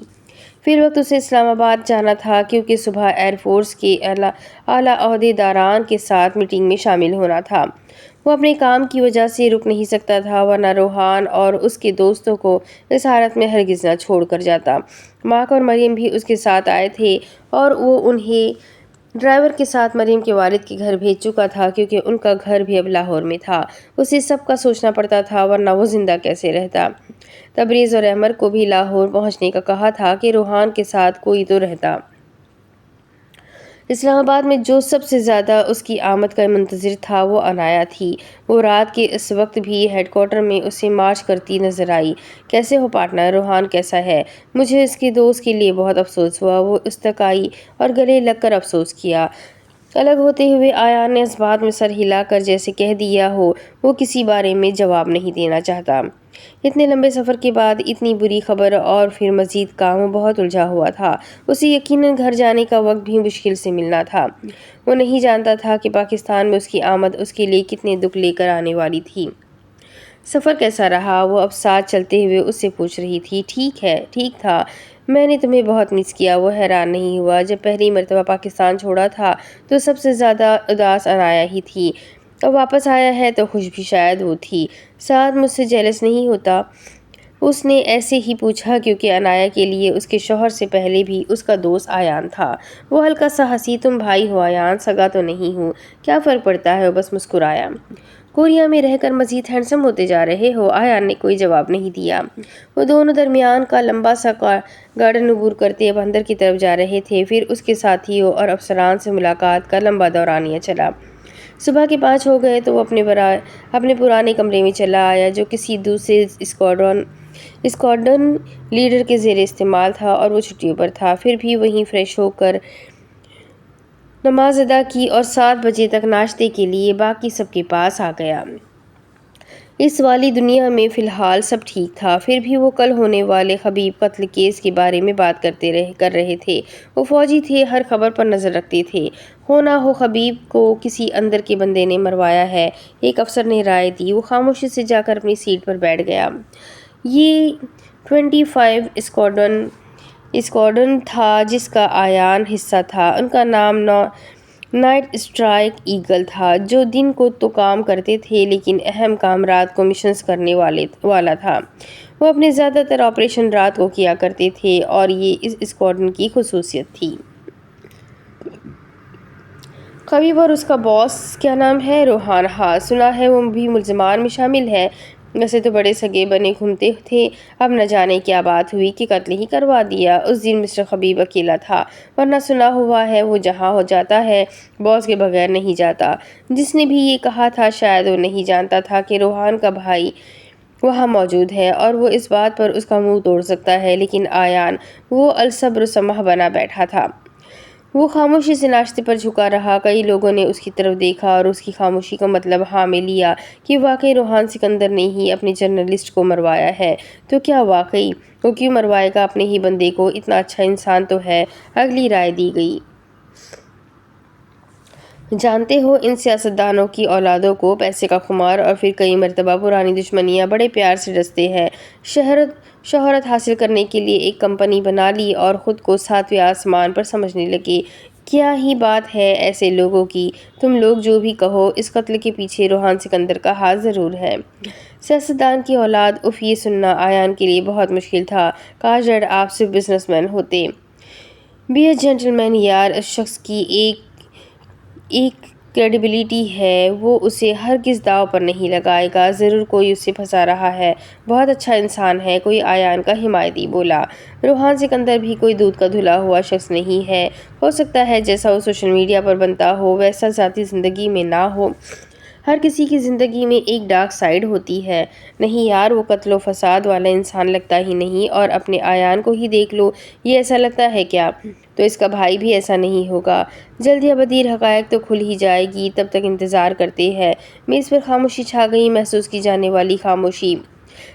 فی الوقت اسے اسلام آباد جانا تھا کیونکہ صبح ایئر فورس کے اعلیٰ عہدیداران کے ساتھ میٹنگ میں شامل ہونا تھا۔ وہ اپنے کام کی وجہ سے رک نہیں سکتا تھا ورنہ روحان اور اس کے دوستوں کو اس حالت میں ہرگز نہ چھوڑ کر جاتا۔ ماک اور مریم بھی اس کے ساتھ آئے تھے اور وہ انہیں ڈرائیور کے ساتھ مریم کے والد کے گھر بھیج چکا تھا کیونکہ ان کا گھر بھی اب لاہور میں تھا۔ اسے سب کا سوچنا پڑتا تھا ورنہ وہ زندہ کیسے رہتا۔ تبریز اور احمر کو بھی لاہور پہنچنے کا کہا تھا کہ روحان کے ساتھ کوئی تو رہتا۔ اسلام آباد میں جو سب سے زیادہ اس کی آمد کا منتظر تھا وہ عنایا تھی۔ وہ رات کے اس وقت بھی ہیڈ کوارٹر میں اسے مارچ کرتی نظر آئی۔ کیسے ہو پارٹنر، روحان کیسا ہے؟ مجھے اس کے دوست کے لیے بہت افسوس ہوا۔ وہ اس تک آئی اور گلے لگ کر افسوس کیا۔ الگ ہوتے ہوئے ایان نے اس بات میں سر ہلا کر جیسے کہہ دیا ہو وہ کسی بارے میں جواب نہیں دینا چاہتا۔ اتنے لمبے سفر کے بعد اتنی بری خبر اور پھر مزید کام، وہ بہت الجھا ہوا تھا۔ اسے یقیناً گھر جانے کا وقت بھی مشکل سے ملنا تھا۔ وہ نہیں جانتا تھا کہ پاکستان میں اس کی آمد اس کے لیے کتنے دکھ لے کر آنے والی تھی۔ سفر کیسا رہا؟ وہ اب ساتھ چلتے ہوئے اس سے پوچھ رہی تھی۔ ٹھیک تھا، میں نے تمہیں بہت مس کیا۔ وہ حیران نہیں ہوا۔ جب پہلی مرتبہ پاکستان چھوڑا تھا تو سب سے زیادہ اداس عنایا ہی تھی۔ اب واپس آیا ہے تو خوش بھی شاید وہ تھی۔ سعد مجھ سے جیلس نہیں ہوتا؟ اس نے ایسے ہی پوچھا کیونکہ عنایا کے لیے اس کے شوہر سے پہلے بھی اس کا دوست ایان تھا۔ وہ ہلکا سا ہنسی، تم بھائی ہو ایان، سگا تو نہیں ہوں، کیا فرق پڑتا ہے؟ وہ بس مسکرایا۔ کوریا میں رہ کر مزید ہینڈسم ہوتے جا رہے ہو؟ ایان نے کوئی جواب نہیں دیا۔ وہ دونوں درمیان کا لمبا سا گارڈن عبور کرتے اب اندر کی طرف جا رہے تھے۔ پھر اس کے ساتھیوں اور افسران سے ملاقات کا لمبا دورانیہ چلا۔ صبح کے 5 ہو گئے تو وہ اپنے پرانے کمرے میں چلا آیا جو کسی دوسرے اسکواڈرن لیڈر کے زیر استعمال تھا اور وہ چھٹیوں پر تھا۔ پھر بھی وہیں فریش ہو کر نماز ادا کی اور 7 بجے تک ناشتے کے لیے باقی سب کے پاس آ گیا۔ اس والی دنیا میں فی الحال سب ٹھیک تھا۔ پھر بھی وہ کل ہونے والے حبیب قتل کیس کے بارے میں بات کر رہے تھے۔ وہ فوجی تھے، ہر خبر پر نظر رکھتے تھے۔ ہو نہ ہو حبیب کو کسی اندر کے بندے نے مروایا ہے، ایک افسر نے رائے دی۔ وہ خاموشی سے جا کر اپنی سیٹ پر بیٹھ گیا۔ یہ 25 اسکواڈرن تھا جس کا ایان حصہ تھا۔ ان کا نام نائٹ اسٹرائک ایگل تھا، جو دن کو تو کام کرتے تھے لیکن اہم کام رات کو مشنز کرنے والا تھا۔ وہ اپنے زیادہ تر آپریشن رات کو کیا کرتے تھے اور یہ اس اسکواڈرن کی خصوصیت تھی۔ حبیب اور اس کا باس کیا نام ہے؟ روحان۔ ہاں سنا ہے، وہ بھی ملزمان میں شامل ہے۔ ویسے تو بڑے سگے بنے گھومتے تھے، اب نہ جانے کیا بات ہوئی کہ قتل ہی کروا دیا۔ اس دن مسٹر حبیب اکیلا تھا، ورنہ سنا ہوا ہے وہ جہاں ہو جاتا ہے باس کے بغیر نہیں جاتا۔ جس نے بھی یہ کہا تھا شاید وہ نہیں جانتا تھا کہ روحان کا بھائی وہاں موجود ہے اور وہ اس بات پر اس کا منہ توڑ سکتا ہے، لیکن ایان وہ الصبر سمح بنا بیٹھا تھا۔ وہ خاموشی سے ناشتے پر جھکا رہا۔ کئی لوگوں نے اس کی طرف دیکھا اور اس کی خاموشی کا مطلب ہاں میں لیا کہ واقعی روحان سکندر نے ہی اپنے جرنلسٹ کو مروایا ہے۔ تو کیا واقعی وہ کیوں مروائے گا اپنے ہی بندے کو؟ اتنا اچھا انسان تو ہے۔ اگلی رائے دی گئی۔ جانتے ہو ان سیاستدانوں کی اولادوں کو پیسے کا خمار اور پھر کئی مرتبہ پرانی دشمنیاں بڑے پیار سے ڈستے ہیں۔ شہرت حاصل کرنے کے لیے ایک کمپنی بنا لی اور خود کو ساتویں آسمان پر سمجھنے لگے۔ کیا ہی بات ہے ایسے لوگوں کی، تم لوگ جو بھی کہو، اس قتل کے پیچھے روحان سکندر کا ہاتھ ضرور ہے۔ سیاستدان کی اولاد، اف، یہ سننا آیان کے لیے بہت مشکل تھا۔ کاش ڈیڈ آپ صرف بزنس مین ہوتے۔ بی اے جینٹلمین یار، اس شخص کی ایک کریڈیبلٹی ہے، وہ اسے ہرگز داؤ پر نہیں لگائے گا۔ ضرور کوئی اسے پھنسا رہا ہے۔ بہت اچھا انسان ہے۔ کوئی آیان کا حمایتی بولا۔ روحان سکندر بھی کوئی دودھ کا دھلا ہوا شخص نہیں ہے۔ ہو سکتا ہے جیسا وہ سوشل میڈیا پر بنتا ہو ویسا ذاتی زندگی میں نہ ہو۔ ہر کسی کی زندگی میں ایک ڈارک سائیڈ ہوتی ہے۔ نہیں یار، وہ قتل و فساد والا انسان لگتا ہی نہیں۔ اور اپنے آیان کو ہی دیکھ لو، یہ ایسا لگتا ہے کیا؟ تو اس کا بھائی بھی ایسا نہیں ہوگا۔ جلد یا بدیر حقائق تو کھل ہی جائے گی، تب تک انتظار کرتے ہیں۔ میز پر خاموشی چھا گئی، محسوس کی جانے والی خاموشی۔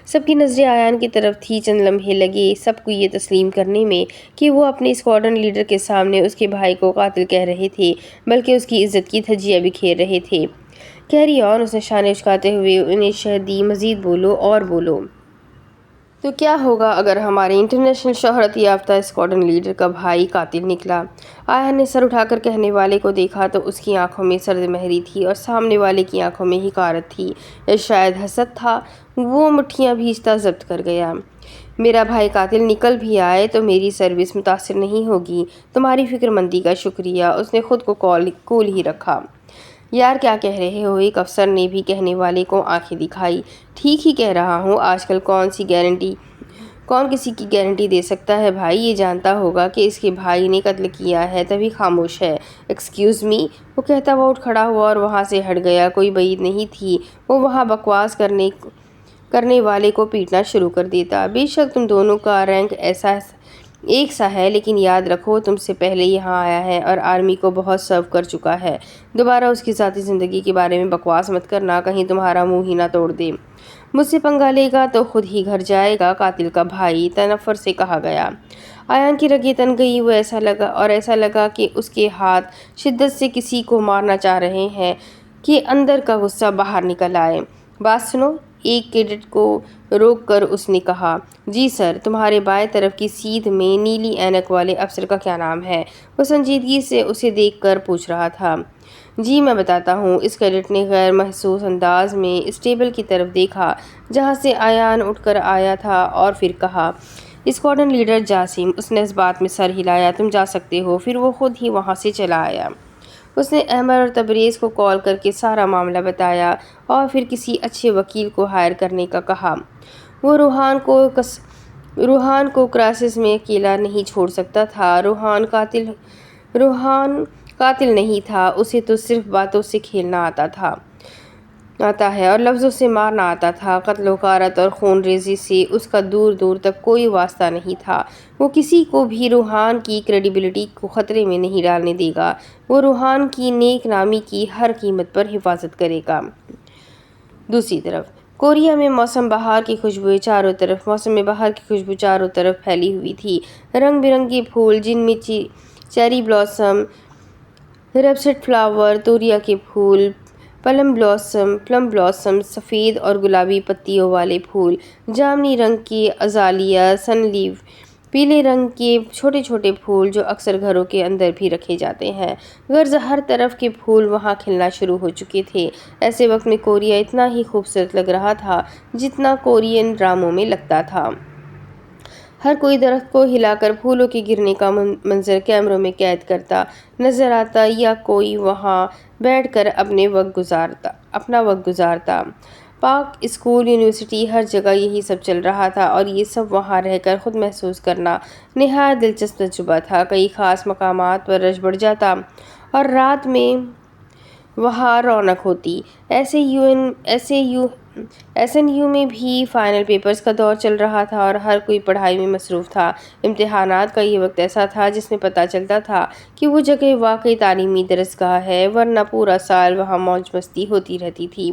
سب کی نظریں آیان کی طرف تھی۔ چند لمحے لگے سب کو یہ تسلیم کرنے میں کہ وہ اپنے اسکواڈرن لیڈر کے سامنے اس کے بھائی کو قاتل کہہ رہے تھے، بلکہ اس کی عزت کی دھجیاں بکھیر رہے تھے۔ کیری آن، اس نے شانے اچکاتے ہوئے انہیں شہد دی۔ مزید بولو اور بولو۔ تو کیا ہوگا اگر ہمارے انٹرنیشنل شہرت یافتہ اسکواڈرن لیڈر کا بھائی قاتل نکلا؟ آیان نے سر اٹھا کر کہنے والے کو دیکھا تو اس کی آنکھوں میں سرد مہری تھی اور سامنے والے کی آنکھوں میں حقارت تھی، یا شاید حسد تھا۔ وہ مٹھیاں بھیجتا ضبط کر گیا۔ میرا بھائی قاتل نکل بھی آئے تو میری سروس متاثر نہیں ہوگی۔ تمہاری فکر مندی کا شکریہ۔ اس نے خود کو کول ہی رکھا۔ یار کیا کہہ رہے ہو؟ ایک افسر نے بھی کہنے والے کو آنکھیں دکھائی۔ ٹھیک ہی کہہ رہا ہوں۔ آج کل کون کسی کی گارنٹی دے سکتا ہے؟ بھائی یہ جانتا ہوگا کہ اس کے بھائی نے قتل کیا ہے تبھی خاموش ہے۔ ایکسکیوز می، وہ کہتا وہ اٹھ کھڑا ہوا اور وہاں سے ہٹ گیا۔ کوئی بعید نہیں تھی وہ وہاں بکواس کرنے والے کو پیٹنا شروع کر دیتا۔ بے شک تم دونوں کا رینک ایک سا ہے، لیکن یاد رکھو تم سے پہلے یہاں آیا ہے اور آرمی کو بہت سرو کر چکا ہے۔ دوبارہ اس کی ذاتی زندگی کے بارے میں بکواس مت کرنا، کہیں تمہارا منہ ہی نہ توڑ دے۔ مجھ سے پنگا لے گا تو خود ہی گھر جائے گا۔ قاتل کا بھائی، تنفر سے کہا گیا۔ آیان کی رگیں تن گئی۔ وہ ایسا لگا کہ اس کے ہاتھ شدت سے کسی کو مارنا چاہ رہے ہیں کہ اندر کا غصہ باہر نکل آئے۔ بات سنو، ایک کیڈٹ کو روک کر اس نے کہا۔ جی سر۔ تمہارے بائیں طرف کی سیدھ میں نیلی اینک والے افسر کا کیا نام ہے؟ وہ سنجیدگی سے اسے دیکھ کر پوچھ رہا تھا۔ جی میں بتاتا ہوں۔ اس کیڈٹ نے غیر محسوس انداز میں اس ٹیبل کی طرف دیکھا جہاں سے آیان اٹھ کر آیا تھا اور پھر کہا، اسکواڈرن لیڈر جاسم۔ اس نے اس بات میں سر ہلایا۔ تم جا سکتے ہو۔ پھر وہ خود ہی وہاں سے چلا آیا۔ اس نے احمد اور تبریز کو کال کر کے سارا معاملہ بتایا اور پھر کسی اچھے وکیل کو ہائر کرنے کا کہا۔ وہ روحان کو کرائسس میں اکیلا نہیں چھوڑ سکتا تھا۔ روحان قاتل نہیں تھا۔ اسے تو صرف باتوں سے کھیلنا آتا ہے اور لفظوں سے مارنا آتا تھا۔ قتل و غارت اور خون ریزی سے اس کا دور دور تک کوئی واسطہ نہیں تھا۔ وہ کسی کو بھی روحان کی کریڈیبلٹی کو خطرے میں نہیں ڈالنے دے گا۔ وہ روحان کی نیک نامی کی ہر قیمت پر حفاظت کرے گا۔ دوسری طرف کوریا میں موسم بہار کی خوشبو چاروں طرف پھیلی ہوئی تھی۔ رنگ برنگے پھول، جن میں چیری بلاسم، ریپسڈ فلاور، توریا کے پھول، پلم بلاسم، سفید اور گلابی پتیوں والے پھول، جامنی رنگ کے ازالیا، سن لیو، پیلے رنگ کے چھوٹے چھوٹے پھول جو اکثر گھروں کے اندر بھی رکھے جاتے ہیں۔ غرض ہر طرف کے پھول وہاں کھلنا شروع ہو چکے تھے۔ ایسے وقت میں کوریا اتنا ہی خوبصورت لگ رہا تھا جتنا کورین ڈراموں میں لگتا تھا۔ ہر کوئی درخت کو ہلا کر پھولوں کے گرنے کا منظر کیمروں میں قید کرتا نظر آتا یا کوئی وہاں بیٹھ کر اپنا وقت گزارتا۔ پارک، اسکول، یونیورسٹی، ہر جگہ یہی سب چل رہا تھا اور یہ سب وہاں رہ کر خود محسوس کرنا نہایت دلچسپ تجربہ تھا۔ کئی خاص مقامات پر رش بڑھ جاتا اور رات میں وہاں رونق ہوتی۔ ایس این یو میں بھی فائنل پیپرز کا دور چل رہا تھا اور ہر کوئی پڑھائی میں مصروف تھا۔ امتحانات کا یہ وقت ایسا تھا جس میں پتہ چلتا تھا کہ وہ جگہ واقعی تعلیمی درسگاہ ہے، ورنہ پورا سال وہاں موج مستی ہوتی رہتی تھی۔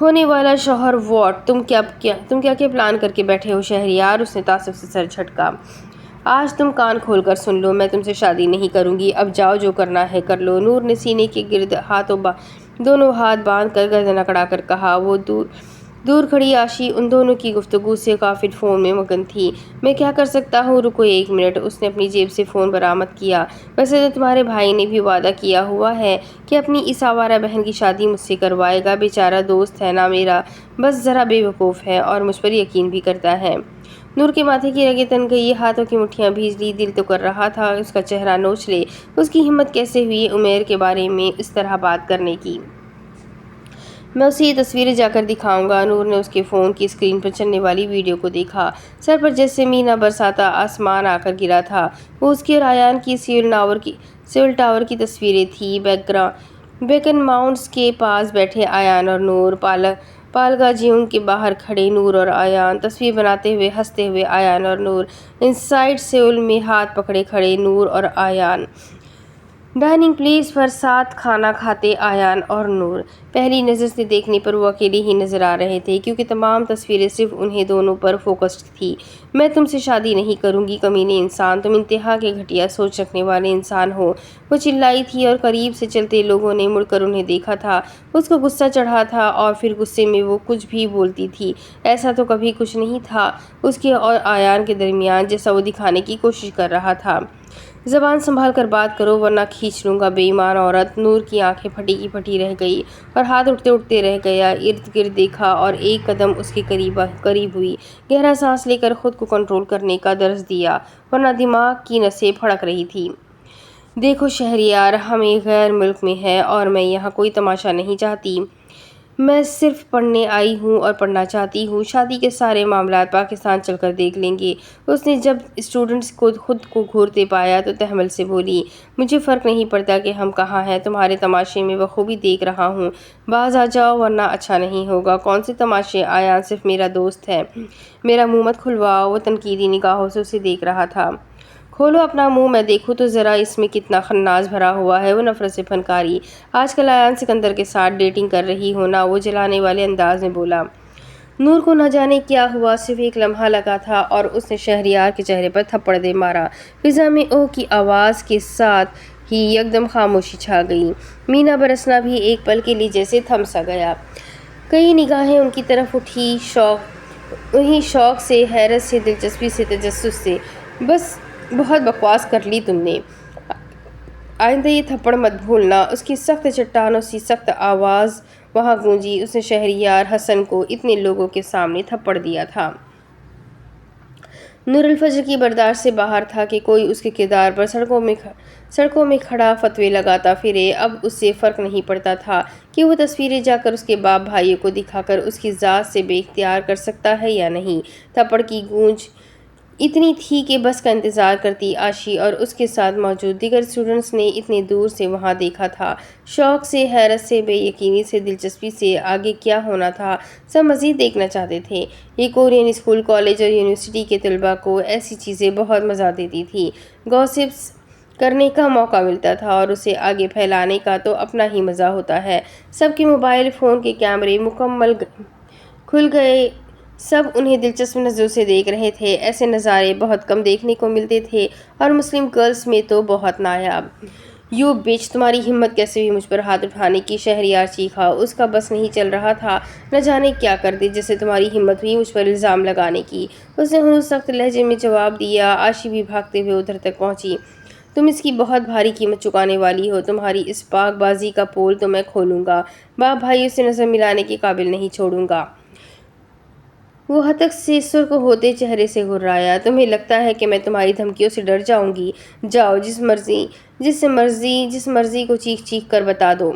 ہونے والا شوہر واٹ، تم کیا پلان کر کے بیٹھے ہو شہریار؟ اس نے تعصب سے سر جھٹکا۔ آج تم کان کھول کر سن لو، میں تم سے شادی نہیں کروں گی، اب جاؤ جو کرنا ہے کر لو۔ نور نے سینے کے گرد دونوں ہاتھ باندھ کر گردن اکڑا کر کہا۔ وہ دور کھڑی عاشی ان دونوں کی گفتگو سے غافل فون میں مگن تھی۔ میں کیا کر سکتا ہوں؟ رکو ایک منٹ۔ اس نے اپنی جیب سے فون برآمد کیا۔ ویسے تو تمہارے بھائی نے بھی وعدہ کیا ہوا ہے کہ اپنی اس آوارہ بہن کی شادی مجھ سے کروائے گا، بیچارہ دوست ہے نا میرا، بس ذرا بے وقوف ہے اور مجھ پر یقین بھی کرتا ہے۔ نور کے ماتھے کی رگیں تن گئی، ہاتھوں کی مٹھیاں بھیج لی، دل تو کر رہا تھا اس کا چہرہ نوچ لے۔ اس کی ہمت کیسے ہوئی عمیر کے بارے میں اس طرح بات کرنے کی؟ میں اسے یہ تصویریں جا کر دکھاؤں گا۔ نور نے اس کے فون کی اسکرین پر چلنے والی ویڈیو کو دیکھا۔ سر پر جیسے مینا برساتا آسمان آ کر گرا تھا۔ وہ اس کی اور ایان کی سیول ٹاور کی تصویریں تھیں۔ بیکن ماؤنٹس کے پاس بیٹھے ایان اور نور، پالگا جیونگ کے باہر کھڑے نور اور ایان، تصویر بناتے ہوئے ہنستے ہوئے ایان اور نور، انسائڈ سیول میں ہاتھ پکڑے کھڑے نور اور ایان، ڈائننگ پلیس پر ساتھ کھانا کھاتے ایان اور نور۔ پہلی نظر سے دیکھنے پر وہ اکیلے ہی نظر آ رہے تھے کیونکہ تمام تصویریں صرف انہیں دونوں پر فوکسڈ تھیں۔ میں تم سے شادی نہیں کروں گی کمینے انسان، تم انتہا کے گھٹیا سوچ رکھنے والے انسان ہو، وہ چلائی تھی اور قریب سے چلتے لوگوں نے مڑ کر انہیں دیکھا تھا۔ اس کو غصہ چڑھا تھا اور پھر غصے میں وہ کچھ بھی بولتی تھی۔ ایسا تو کبھی کچھ نہیں تھا اس کے اور ایان کے درمیان جیسا وہ دکھانے کی کوشش کر رہا تھا۔ زبان سنبھال کر بات کرو ورنہ کھینچ لوں گا، بے ایمان عورت۔ نور کی آنکھیں پھٹی کی پھٹی رہ گئی اور ہاتھ اٹھتے رہ گیا۔ ارد گرد دیکھا اور ایک قدم اس کے قریب ہوئی۔ گہرا سانس لے کر خود کو کنٹرول کرنے کا درس دیا ورنہ دماغ کی نسیں پھڑک رہی تھی۔ دیکھو شہریار، ہم ایک غیر ملک میں ہیں اور میں یہاں کوئی تماشا نہیں چاہتی، میں صرف پڑھنے آئی ہوں اور پڑھنا چاہتی ہوں۔ شادی کے سارے معاملات پاکستان چل کر دیکھ لیں گے۔ اس نے جب اسٹوڈنٹس کو خود کو گھورتے پایا تو تحمل سے بولی، مجھے فرق نہیں پڑتا کہ ہم کہاں ہیں، تمہارے تماشے میں بخوبی دیکھ رہا ہوں، باز آ جاؤ ورنہ اچھا نہیں ہوگا۔ کون سے تماشے؟ ایان صرف میرا دوست ہے، میرا منہ مت کھلواؤ۔ وہ تنقیدی نگاہوں سے اسے دیکھ رہا تھا۔ کھولو اپنا منہ میں دیکھوں تو ذرا، اس میں کتنا خناس بھرا ہوا ہے۔ وہ نفرت سے پھنکاری۔ آج کل ایان سکندر کے ساتھ ڈیٹنگ کر رہی ہو نا؟ وہ جلانے والے انداز میں بولا۔ نور کو نہ جانے کیا ہوا، صرف ایک لمحہ لگا تھا اور اس نے شہریار کے چہرے پر تھپڑ دے مارا۔ فضا میں اوہ کی آواز کے ساتھ ہی یکدم خاموشی چھا گئی۔ مینا برسنا بھی ایک پل کے لیے جیسے تھم سا گیا۔ کئی نگاہیں ان کی طرف اٹھی، شوق سے، حیرت سے، دلچسپی سے، تجسس سے۔ بس بہت بکواس کر لی تم نے، آئندہ یہ تھپڑ مت بھولنا۔ اس کی سخت چٹانوں سی سخت آواز وہاں گونجی۔ اس نے شہریار حسن کو اتنے لوگوں کے سامنے تھپڑ دیا تھا۔ نور الفجر کی برداشت سے باہر تھا کہ کوئی اس کے کردار پر سڑکوں میں کھڑا فتوے لگاتا پھرے۔ اب اس سے فرق نہیں پڑتا تھا کہ وہ تصویریں جا کر اس کے باپ بھائیوں کو دکھا کر اس کی ذات سے بے اختیار کر سکتا ہے یا نہیں۔ تھپڑ کی گونج اتنی تھی کہ بس کا انتظار کرتی عاشی اور اس کے ساتھ موجود دیگر اسٹوڈنٹس نے اتنے دور سے وہاں دیکھا تھا۔ شوق سے، حیرت سے، بے یقینی سے، دلچسپی سے، آگے کیا ہونا تھا، سب مزید دیکھنا چاہتے تھے۔ یہ کورین اسکول، کالج اور یونیورسٹی کے طلباء کو ایسی چیزیں بہت مزہ دیتی تھیں۔ گوسپس کرنے کا موقع ملتا تھا اور اسے آگے پھیلانے کا تو اپنا ہی مزہ ہوتا ہے۔ سب کے موبائل فون کے کیمرے مکمل کھل گئے، سب انہیں دلچسپ نظروں سے دیکھ رہے تھے۔ ایسے نظارے بہت کم دیکھنے کو ملتے تھے اور مسلم گرلز میں تو بہت نایاب۔ یو بچ، تمہاری ہمت کیسے ہوئی مجھ پر ہاتھ اٹھانے کی؟ شہریار چیخا۔ اس کا بس نہیں چل رہا تھا، نہ جانے کیا کر دے جیسے تمہاری ہمت ہوئی مجھ پر الزام لگانے کی۔ اس نے ہنوز سخت لہجے میں جواب دیا۔ عاشی بھی بھاگتے ہوئے ادھر تک پہنچی۔ تم اس کی بہت بھاری قیمت چکانے والی ہو، تمہاری اس پاک بازی کا پول تو میں کھولوں گا، باپ بھائیوں سے نظر ملانے کے قابل نہیں چھوڑوں گا۔ وہ ہتک سے سرخ ہوتے چہرے سے گھرایا۔ تمہیں لگتا ہے کہ میں تمہاری دھمکیوں سے ڈر جاؤں گی؟ جاؤ، جس مرضی کو چیخ چیخ کر بتا دو۔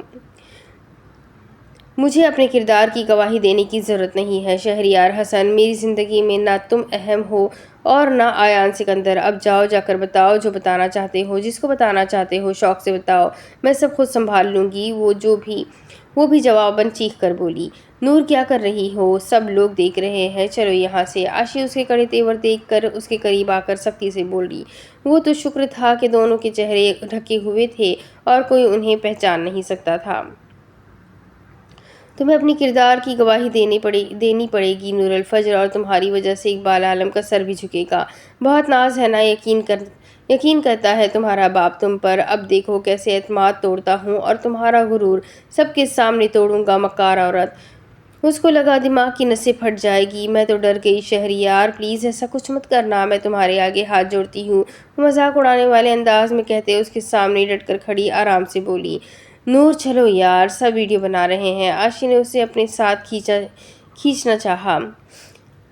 مجھے اپنے کردار کی گواہی دینے کی ضرورت نہیں ہے شہریار حسن، میری زندگی میں نہ تم اہم ہو اور نہ ایان سکندر۔ اب جاؤ، جا کر بتاؤ جو بتانا چاہتے ہو، جس کو بتانا چاہتے ہو، شوق سے بتاؤ، میں سب خود سنبھال لوں گی۔ وہ بھی جواباً چیخ کر بولی۔ نور کیا کر رہی ہو؟ سب لوگ دیکھ رہے ہیں، چلو یہاں سے۔ عاشی اس کے کڑے تیور دیکھ کر اس کے قریب آ کر سختی سے بولی۔ وہ تو شکر تھا کہ دونوں کے چہرے ڈھکے ہوئے تھے اور کوئی انہیں پہچان نہیں سکتا تھا۔ تمہیں اپنی کردار کی گواہی دینی پڑے گی نور الفجر، اور تمہاری وجہ سے اقبال عالم کا سر بھی جھکے گا۔ بہت ناز ہے نا، یقین کرتا ہے تمہارا باپ تم پر۔ اب دیکھو کیسے اعتماد توڑتا ہوں اور تمہارا غرور سب کے سامنے توڑوں گا۔ مکار عورت! اس کو لگا دماغ کی نسیں پھٹ جائے گی۔ میں تو ڈر گئی۔ شہریار پلیز ایسا کچھ مت کرنا، میں تمہارے آگے ہاتھ جوڑتی ہوں، وہ مذاق اڑانے والے انداز میں کہتے اس کے سامنے ڈٹ کر کھڑی آرام سے بولی۔ نور چلو یار، سب ویڈیو بنا رہے ہیں۔ عاشی نے اسے اپنے ساتھ کھینچنا چاہا۔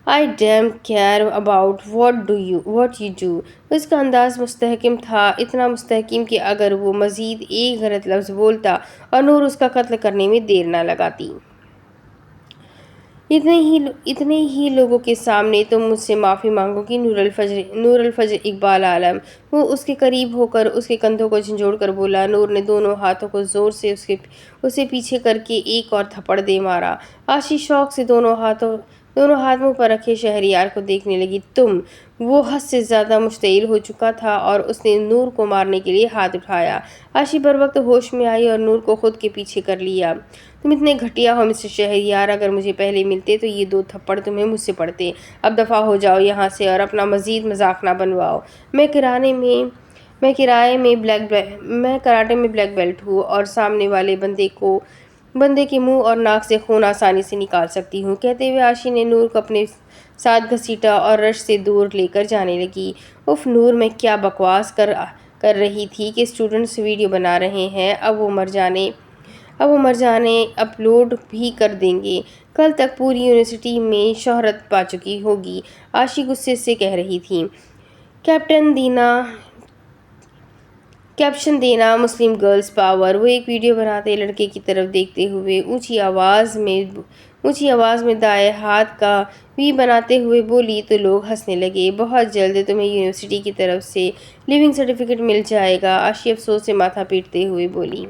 I don't care about what you do۔ اس کا انداز مستحکم تھا، اتنا مستحکم کہ اگر وہ مزید ایک غلط لفظ بولتا اور نور اس کا قتل کرنے میں دیر نہ لگاتی۔ اتنے ہی لوگوں کے سامنے تم مجھ سے معافی مانگو گی نور الفجر اقبال عالم۔ وہ اس کے قریب ہو کر اس کے کندھوں کو جھنجھوڑ کر بولا۔ نور نے دونوں ہاتھوں کو زور سے اسے پیچھے کر کے ایک اور تھپڑ دے مارا۔ عاشی شوق سے دونوں ہاتھ منہ پر رکھے شہریار کو دیکھنے لگی۔ تم! وہ حد سے زیادہ مشتعل ہو چکا تھا اور اس نے نور کو مارنے کے لیے ہاتھ اٹھایا۔ عاشی بروقت ہوش میں آئی اور نور کو خود کے پیچھے کر لیا۔ تم اتنے گھٹیا ہو مسٹر شہریار، اگر مجھے پہلے ملتے تو یہ 2 تھپڑ تمہیں مجھ سے پڑتے۔ اب دفعہ ہو جاؤ یہاں سے اور اپنا مزید مذاق نہ بنواؤ۔ میں کراٹے میں بلیک بیلٹ ہوں اور سامنے والے بندے کے منہ اور ناک سے خون آسانی سے نکال سکتی ہوں۔ کہتے ہوئے عاشی نے نور کو اپنے ساتھ گھسیٹا اور رش سے دور لے کر جانے لگی۔ اف نور، میں کیا بکواس کر رہی تھی کہ اسٹوڈنٹس ویڈیو بنا رہے ہیں، اب وہ مر جانے اپلوڈ بھی کر دیں گے، کل تک پوری یونیورسٹی میں شہرت پا چکی ہوگی۔ عاشی غصے سے کہہ رہی تھی۔ کیپشن دینا مسلم گرلز پاور۔ وہ ایک ویڈیو بناتے لڑکے کی طرف دیکھتے ہوئے اونچی آواز میں دائیں ہاتھ کا وی بناتے ہوئے بولی تو لوگ ہنسنے لگے۔ بہت جلد تمہیں یونیورسٹی کی طرف سے لیونگ سرٹیفکیٹ مل جائے گا، عاشی افسوس سے ماتھا پیٹتے ہوئے بولی۔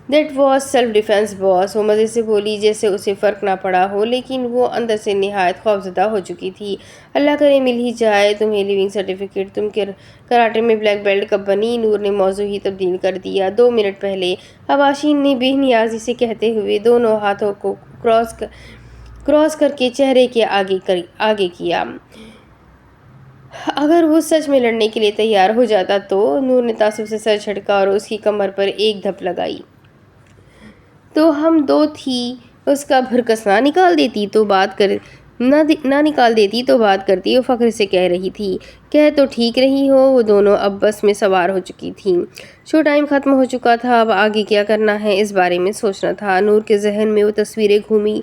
دیٹ واز سیلف ڈیفینس باس۔ وہ مزے سے بولی جیسے اسے فرق نہ پڑا ہو، لیکن وہ اندر سے نہایت خوفزدہ ہو چکی تھی۔ اللہ کرے مل ہی جائے تمہیں لیونگ سرٹیفکیٹ۔ تم کراٹے میں بلیک بیلٹ کب بنی؟ نور نے موضوع ہی تبدیل کر دیا۔ 2 منٹ پہلے، اب عاشی نے بے نیازی سے کہتے ہوئے دونوں ہاتھوں کو کراس کر کے چہرے کے آگے کیا۔ اگر وہ سچ میں لڑنے کے لیے تیار ہو جاتا تو؟ نور نے تعصب سے سر جھٹکا اور اس کی کمر پر ایک دھپ لگائی۔ تو ہم 2 تھی، اس کا بھرکس نہ نکال دیتی تو بات کرتی، وہ فخر سے کہہ رہی تھی۔ کہہ تو ٹھیک رہی ہو۔ وہ دونوں اب بس میں سوار ہو چکی تھیں۔ شو ٹائم ختم ہو چکا تھا، اب آگے کیا کرنا ہے اس بارے میں سوچنا تھا۔ نور کے ذہن میں وہ تصویریں گھومی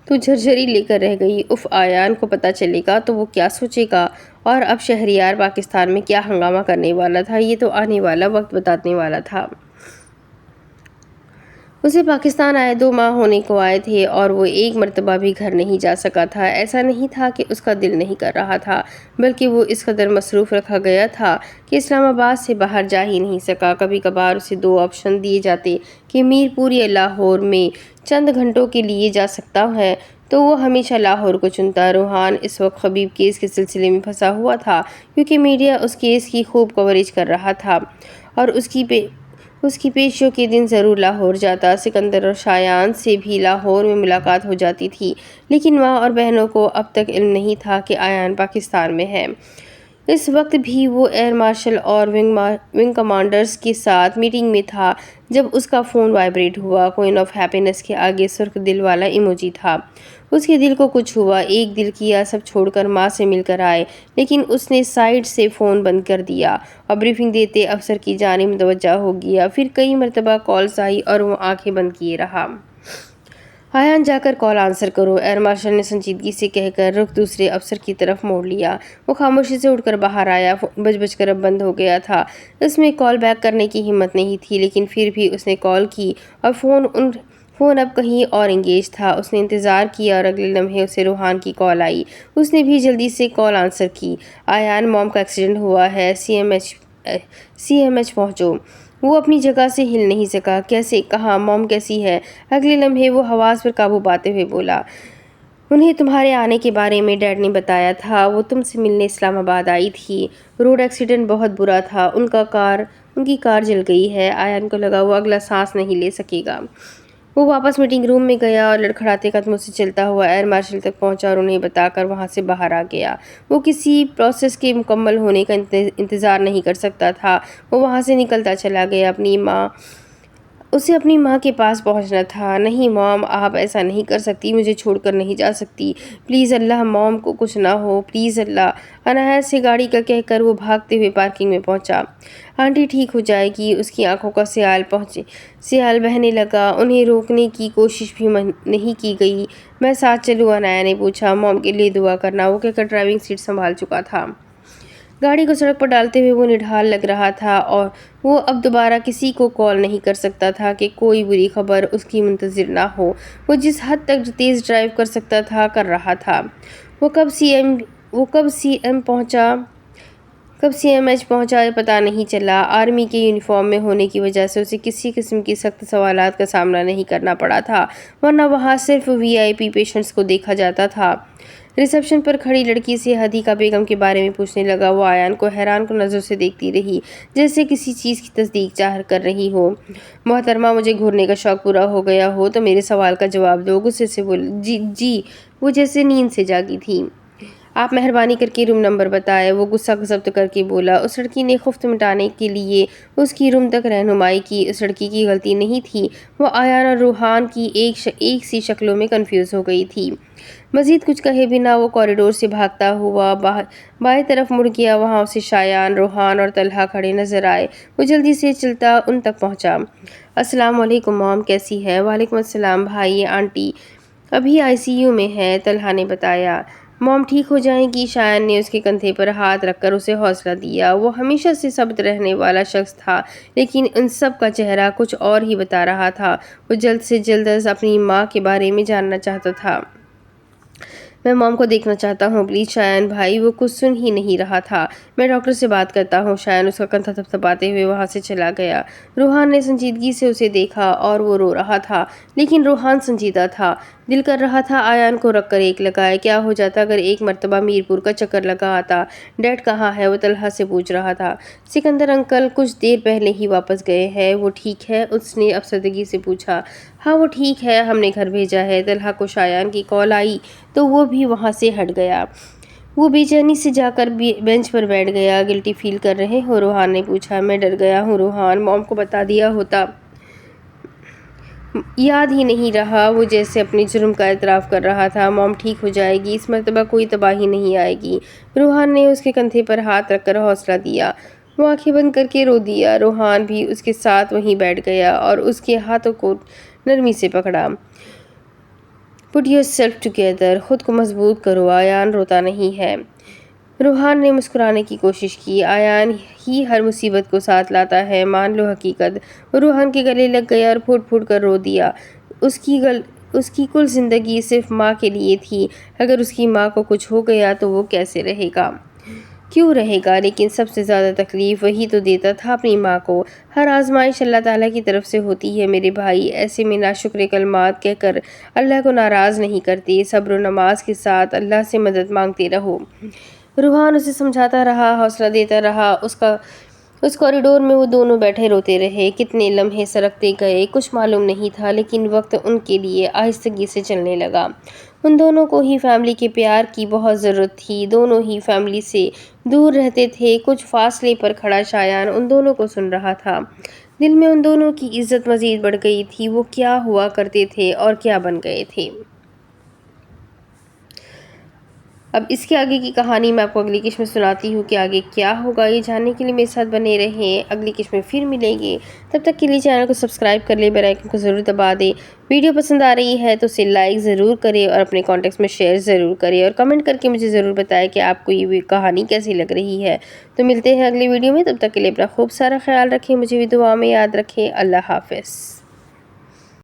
تو جھرجھری لے کر رہ گئی۔ اف آیان کو پتہ چلے گا تو وہ کیا سوچے گا، اور اب شہریار پاکستان میں کیا ہنگامہ کرنے والا تھا، یہ تو آنے والا وقت بتانے والا تھا۔ اسے پاکستان آئے 2 ماہ ہونے کو آئے تھے اور وہ ایک مرتبہ بھی گھر نہیں جا سکا تھا۔ ایسا نہیں تھا کہ اس کا دل نہیں کر رہا تھا، بلکہ وہ اس قدر مصروف رکھا گیا تھا کہ اسلام آباد سے باہر جا ہی نہیں سکا۔ کبھی کبھار اسے 2 آپشن دیے جاتے کہ میر پور یا لاہور میں چند گھنٹوں کے لیے جا سکتا ہے تو وہ ہمیشہ لاہور کو چنتا۔ روحان اس وقت خبیب کیس کے سلسلے میں پھنسا ہوا تھا، کیونکہ میڈیا اس کیس کی خوب کوریج کر رہا تھا اور اس کی پیشیوں کے دن ضرور لاہور جاتا۔ سکندر اور شایان سے بھی لاہور میں ملاقات ہو جاتی تھی، لیکن ماں اور بہنوں کو اب تک علم نہیں تھا کہ آیان پاکستان میں ہے۔ اس وقت بھی وہ ایئر مارشل اور ونگ کمانڈرز کے ساتھ میٹنگ میں تھا جب اس کا فون وائبریٹ ہوا۔ کوئن آف ہیپینس کے آگے سرخ دل والا ایموجی تھا۔ اس کے دل کو کچھ ہوا، ایک دل کیا سب چھوڑ کر ماں سے مل کر آئے، لیکن اس نے سائیڈ سے فون بند کر دیا اور بریفنگ دیتے افسر کی جانب متوجہ ہو گیا۔ پھر کئی مرتبہ کالز آئی اور وہ آنکھیں بند کیے رہا۔ آیان جا کر کال آنسر کرو، ایئر مارشل نے سنجیدگی سے کہہ کر رخ دوسرے افسر کی طرف موڑ لیا۔ وہ خاموشی سے اٹھ کر باہر آیا۔ بج کر اب بند ہو گیا تھا۔ اس میں کال بیک کرنے کی ہمت نہیں تھی، لیکن پھر بھی اس نے کال کی اور فون اب کہیں اور انگیج تھا۔ اس نے انتظار کیا اور اگلے لمحے اسے روحان کی کال آئی۔ اس نے بھی جلدی سے کال آنسر کی۔ آیان، موم کا ایکسیڈنٹ ہوا ہے، سی ایم ایچ پہنچو۔ وہ اپنی جگہ سے ہل نہیں سکا۔ کیسے؟ کہاں؟ موم کیسی ہے؟ اگلے لمحے وہ حواس پر قابو پاتے ہوئے بولا، انہیں تمہارے آنے کے بارے میں ڈیڈ نے بتایا تھا، وہ تم سے ملنے اسلام آباد آئی تھی۔ روڈ ایکسیڈنٹ بہت برا تھا، ان کا کار ان کی کار جل گئی ہے۔ آیان کو لگا وہ اگلا سانس نہیں لے سکے گا۔ وہ واپس میٹنگ روم میں گیا اور لڑکھڑاتے قدموں سے چلتا ہوا ایئر مارشل تک پہنچا اور انہیں بتا کر وہاں سے باہر آ گیا۔ وہ کسی پروسیس کے مکمل ہونے کا انتظار نہیں کر سکتا تھا۔ وہ وہاں سے نکلتا چلا گیا۔ اسے اپنی ماں کے پاس پہنچنا تھا۔ نہیں مام، آپ ایسا نہیں کر سکتی، مجھے چھوڑ کر نہیں جا سکتی، پلیز اللہ، مام کو کچھ نہ ہو، پلیز اللہ۔ عنایت سے گاڑی کا کہہ کر وہ بھاگتے ہوئے پارکنگ میں پہنچا۔ آنٹی ٹھیک ہو جائے گی۔ اس کی آنکھوں کا سیال بہنے لگا۔ انہیں روکنے کی کوشش بھی نہیں کی گئی۔ میں ساتھ چلوں؟ عنایت نے پوچھا۔ مام کے لیے دعا کرنا، وہ کہہ کر ڈرائیونگ سیٹ سنبھال چکا تھا۔ گاڑی کو سڑک پر ڈالتے ہوئے وہ نڈھال لگ رہا تھا اور وہ اب دوبارہ کسی کو کال نہیں کر سکتا تھا کہ کوئی بری خبر اس کی منتظر نہ ہو۔ وہ جس حد تک تیز ڈرائیو کر سکتا تھا کر رہا تھا۔ وہ کب سی ایم ایچ پہنچا پتہ نہیں چلا۔ آرمی کے یونیفارم میں ہونے کی وجہ سے اسے کسی قسم کی سخت سوالات کا سامنا نہیں کرنا پڑا تھا، ورنہ وہاں صرف VIP پیشنٹس کو دیکھا جاتا تھا۔ ریسیپشن پر کھڑی لڑکی سے حدیقہ بیگم کے بارے میں پوچھنے لگا۔ وہ آیان کو حیران کن نظر سے دیکھتی رہی، جیسے کسی چیز کی تصدیق چاہ کر رہی ہو۔ محترمہ، مجھے گھورنے کا شوق پورا ہو گیا ہو تو میرے سوال کا جواب دو، غصے سے بولی۔ جی۔ وہ جیسے نیند سے جاگی تھی۔ آپ مہربانی کر کے روم نمبر بتائیں، وہ غصہ ضبط کر کے بولا۔ اس لڑکی نے خفت مٹانے کے لیے اس کی روم تک رہنمائی کی۔ اس لڑکی کی غلطی نہیں تھی، وہ آیان اور روحان کی ایک سی شکلوں میں کنفیوز ہو گئی تھی۔ مزید کچھ کہے بنا وہ کوریڈور سے بھاگتا ہوا بائیں طرف مڑ گیا۔ وہاں اسے شایان، روحان اور طلحہ کھڑے نظر آئے۔ وہ جلدی سے چلتا ان تک پہنچا۔ السلام علیکم مام، کیسی ہے؟ وعلیکم السلام بھائی، آنٹی ابھی ICU میں ہے، طلحہ نے بتایا۔ مام ٹھیک ہو جائیں گی؟ شایان نے اس کے کندھے پر ہاتھ رکھ کر اسے حوصلہ دیا۔ وہ ہمیشہ سے ثابت رہنے والا شخص تھا، لیکن ان سب کا چہرہ کچھ اور ہی بتا رہا تھا۔ وہ جلد سے جلد اپنی ماں کے بارے میں جاننا چاہتا تھا۔ میں مام کو دیکھنا چاہتا ہوں، پلیز شایان بھائی۔ وہ کچھ سن ہی نہیں رہا تھا۔ میں ڈاکٹر سے بات کرتا ہوں۔ شایان اس کا کندھا تھپتھپاتے ہوئے وہاں سے چلا گیا۔ روحان نے سنجیدگی سے اسے دیکھا اور وہ رو رہا تھا، لیکن روحان سنجیدہ تھا۔ دل کر رہا تھا آیان کو رکھ کر ایک لگائے۔ کیا ہو جاتا اگر ایک مرتبہ میرپور کا چکر لگا آتا؟ ڈیڈ کہاں ہے؟ وہ طلحہ سے پوچھ رہا تھا۔ سکندر انکل کچھ دیر پہلے ہی واپس گئے ہیں۔ وہ ٹھیک ہے؟ اس نے افسردگی سے پوچھا۔ ہاں وہ ٹھیک ہے، ہم نے گھر بھیجا ہے۔ طلحہ کو شایان کی کال آئی تو وہ بھی وہاں سے ہٹ گیا۔ وہ بے چینی سے جا کر بینچ پر بیٹھ گیا۔ گلٹی فیل کر رہے ہو؟ روحان نے پوچھا۔ میں ڈر گیا ہوں روحان، مام کو بتا دیا ہوتا یاد ہی نہیں رہا۔ وہ جیسے اپنے جرم کا اعتراف کر رہا تھا۔ مام ٹھیک ہو جائے گی، اس مرتبہ کوئی تباہی نہیں آئے گی۔ روحان نے اس کے کندھے پر ہاتھ رکھ کر حوصلہ دیا۔ وہ آنکھیں بند کر کے رو دیا۔ روحان بھی اس کے ساتھ وہیں بیٹھ گیا اور اس کے ہاتھوں کو نرمی سے پکڑا۔ پٹ یور سیلف ٹوگیدر، خود کو مضبوط کرو، آیان روتا نہیں ہے۔ روحان نے مسکرانے کی کوشش کی۔ آیان ہی ہر مصیبت کو ساتھ لاتا ہے، مان لو حقیقت۔ وہ روحان کے گلے لگ گیا اور پھوٹ پھوٹ کر رو دیا۔ اس کی کل زندگی صرف ماں کے لیے تھی۔ اگر اس کی ماں کو کچھ ہو گیا تو وہ کیسے رہے گا؟ کیوں رہے گا؟ لیکن سب سے زیادہ تکلیف وہی تو دیتا تھا اپنی ماں کو۔ ہر آزمائش اللہ تعالیٰ کی طرف سے ہوتی ہے میرے بھائی، ایسے میں ناشکر کلمات کہہ کر اللہ کو ناراض نہیں کرتے۔ صبر و نماز کے ساتھ اللہ سے مدد مانگتے رہو۔ روحان اسے سمجھاتا رہا، حوصلہ دیتا رہا۔ اس کوریڈور میں وہ دونوں بیٹھے روتے رہے۔ کتنے لمحے سرکتے گئے کچھ معلوم نہیں تھا، لیکن وقت ان کے لیے آہستگی سے چلنے لگا۔ ان دونوں کو ہی فیملی کے پیار کی بہت ضرورت تھی۔ دونوں ہی فیملی سے دور رہتے تھے۔ کچھ فاصلے پر کھڑا شایان ان دونوں کو سن رہا تھا۔ دل میں ان دونوں کی عزت مزید بڑھ گئی تھی۔ وہ کیا ہوا کرتے تھے اور کیا بن گئے تھے۔ اب اس کے آگے کی کہانی میں آپ کو اگلی قسط میں سناتی ہوں کہ آگے کیا ہوگا۔ یہ جاننے کے لیے میرے ساتھ بنے رہیں۔ اگلی قسط میں پھر ملیں گے، تب تک کے لیے چینل کو سبسکرائب کر لیں، بیل آئیکن کو ضرور دبا دیں۔ ویڈیو پسند آ رہی ہے تو اسے لائک ضرور کریں اور اپنے کانٹیکٹس میں شیئر ضرور کریں، اور کمنٹ کر کے مجھے ضرور بتائیں کہ آپ کو یہ کہانی کیسی لگ رہی ہے۔ تو ملتے ہیں اگلی ویڈیو میں، تب تک کے لیے اپنا خوب سارا خیال رکھیں، مجھے بھی دعا میں یاد رکھیں۔ اللہ حافظ۔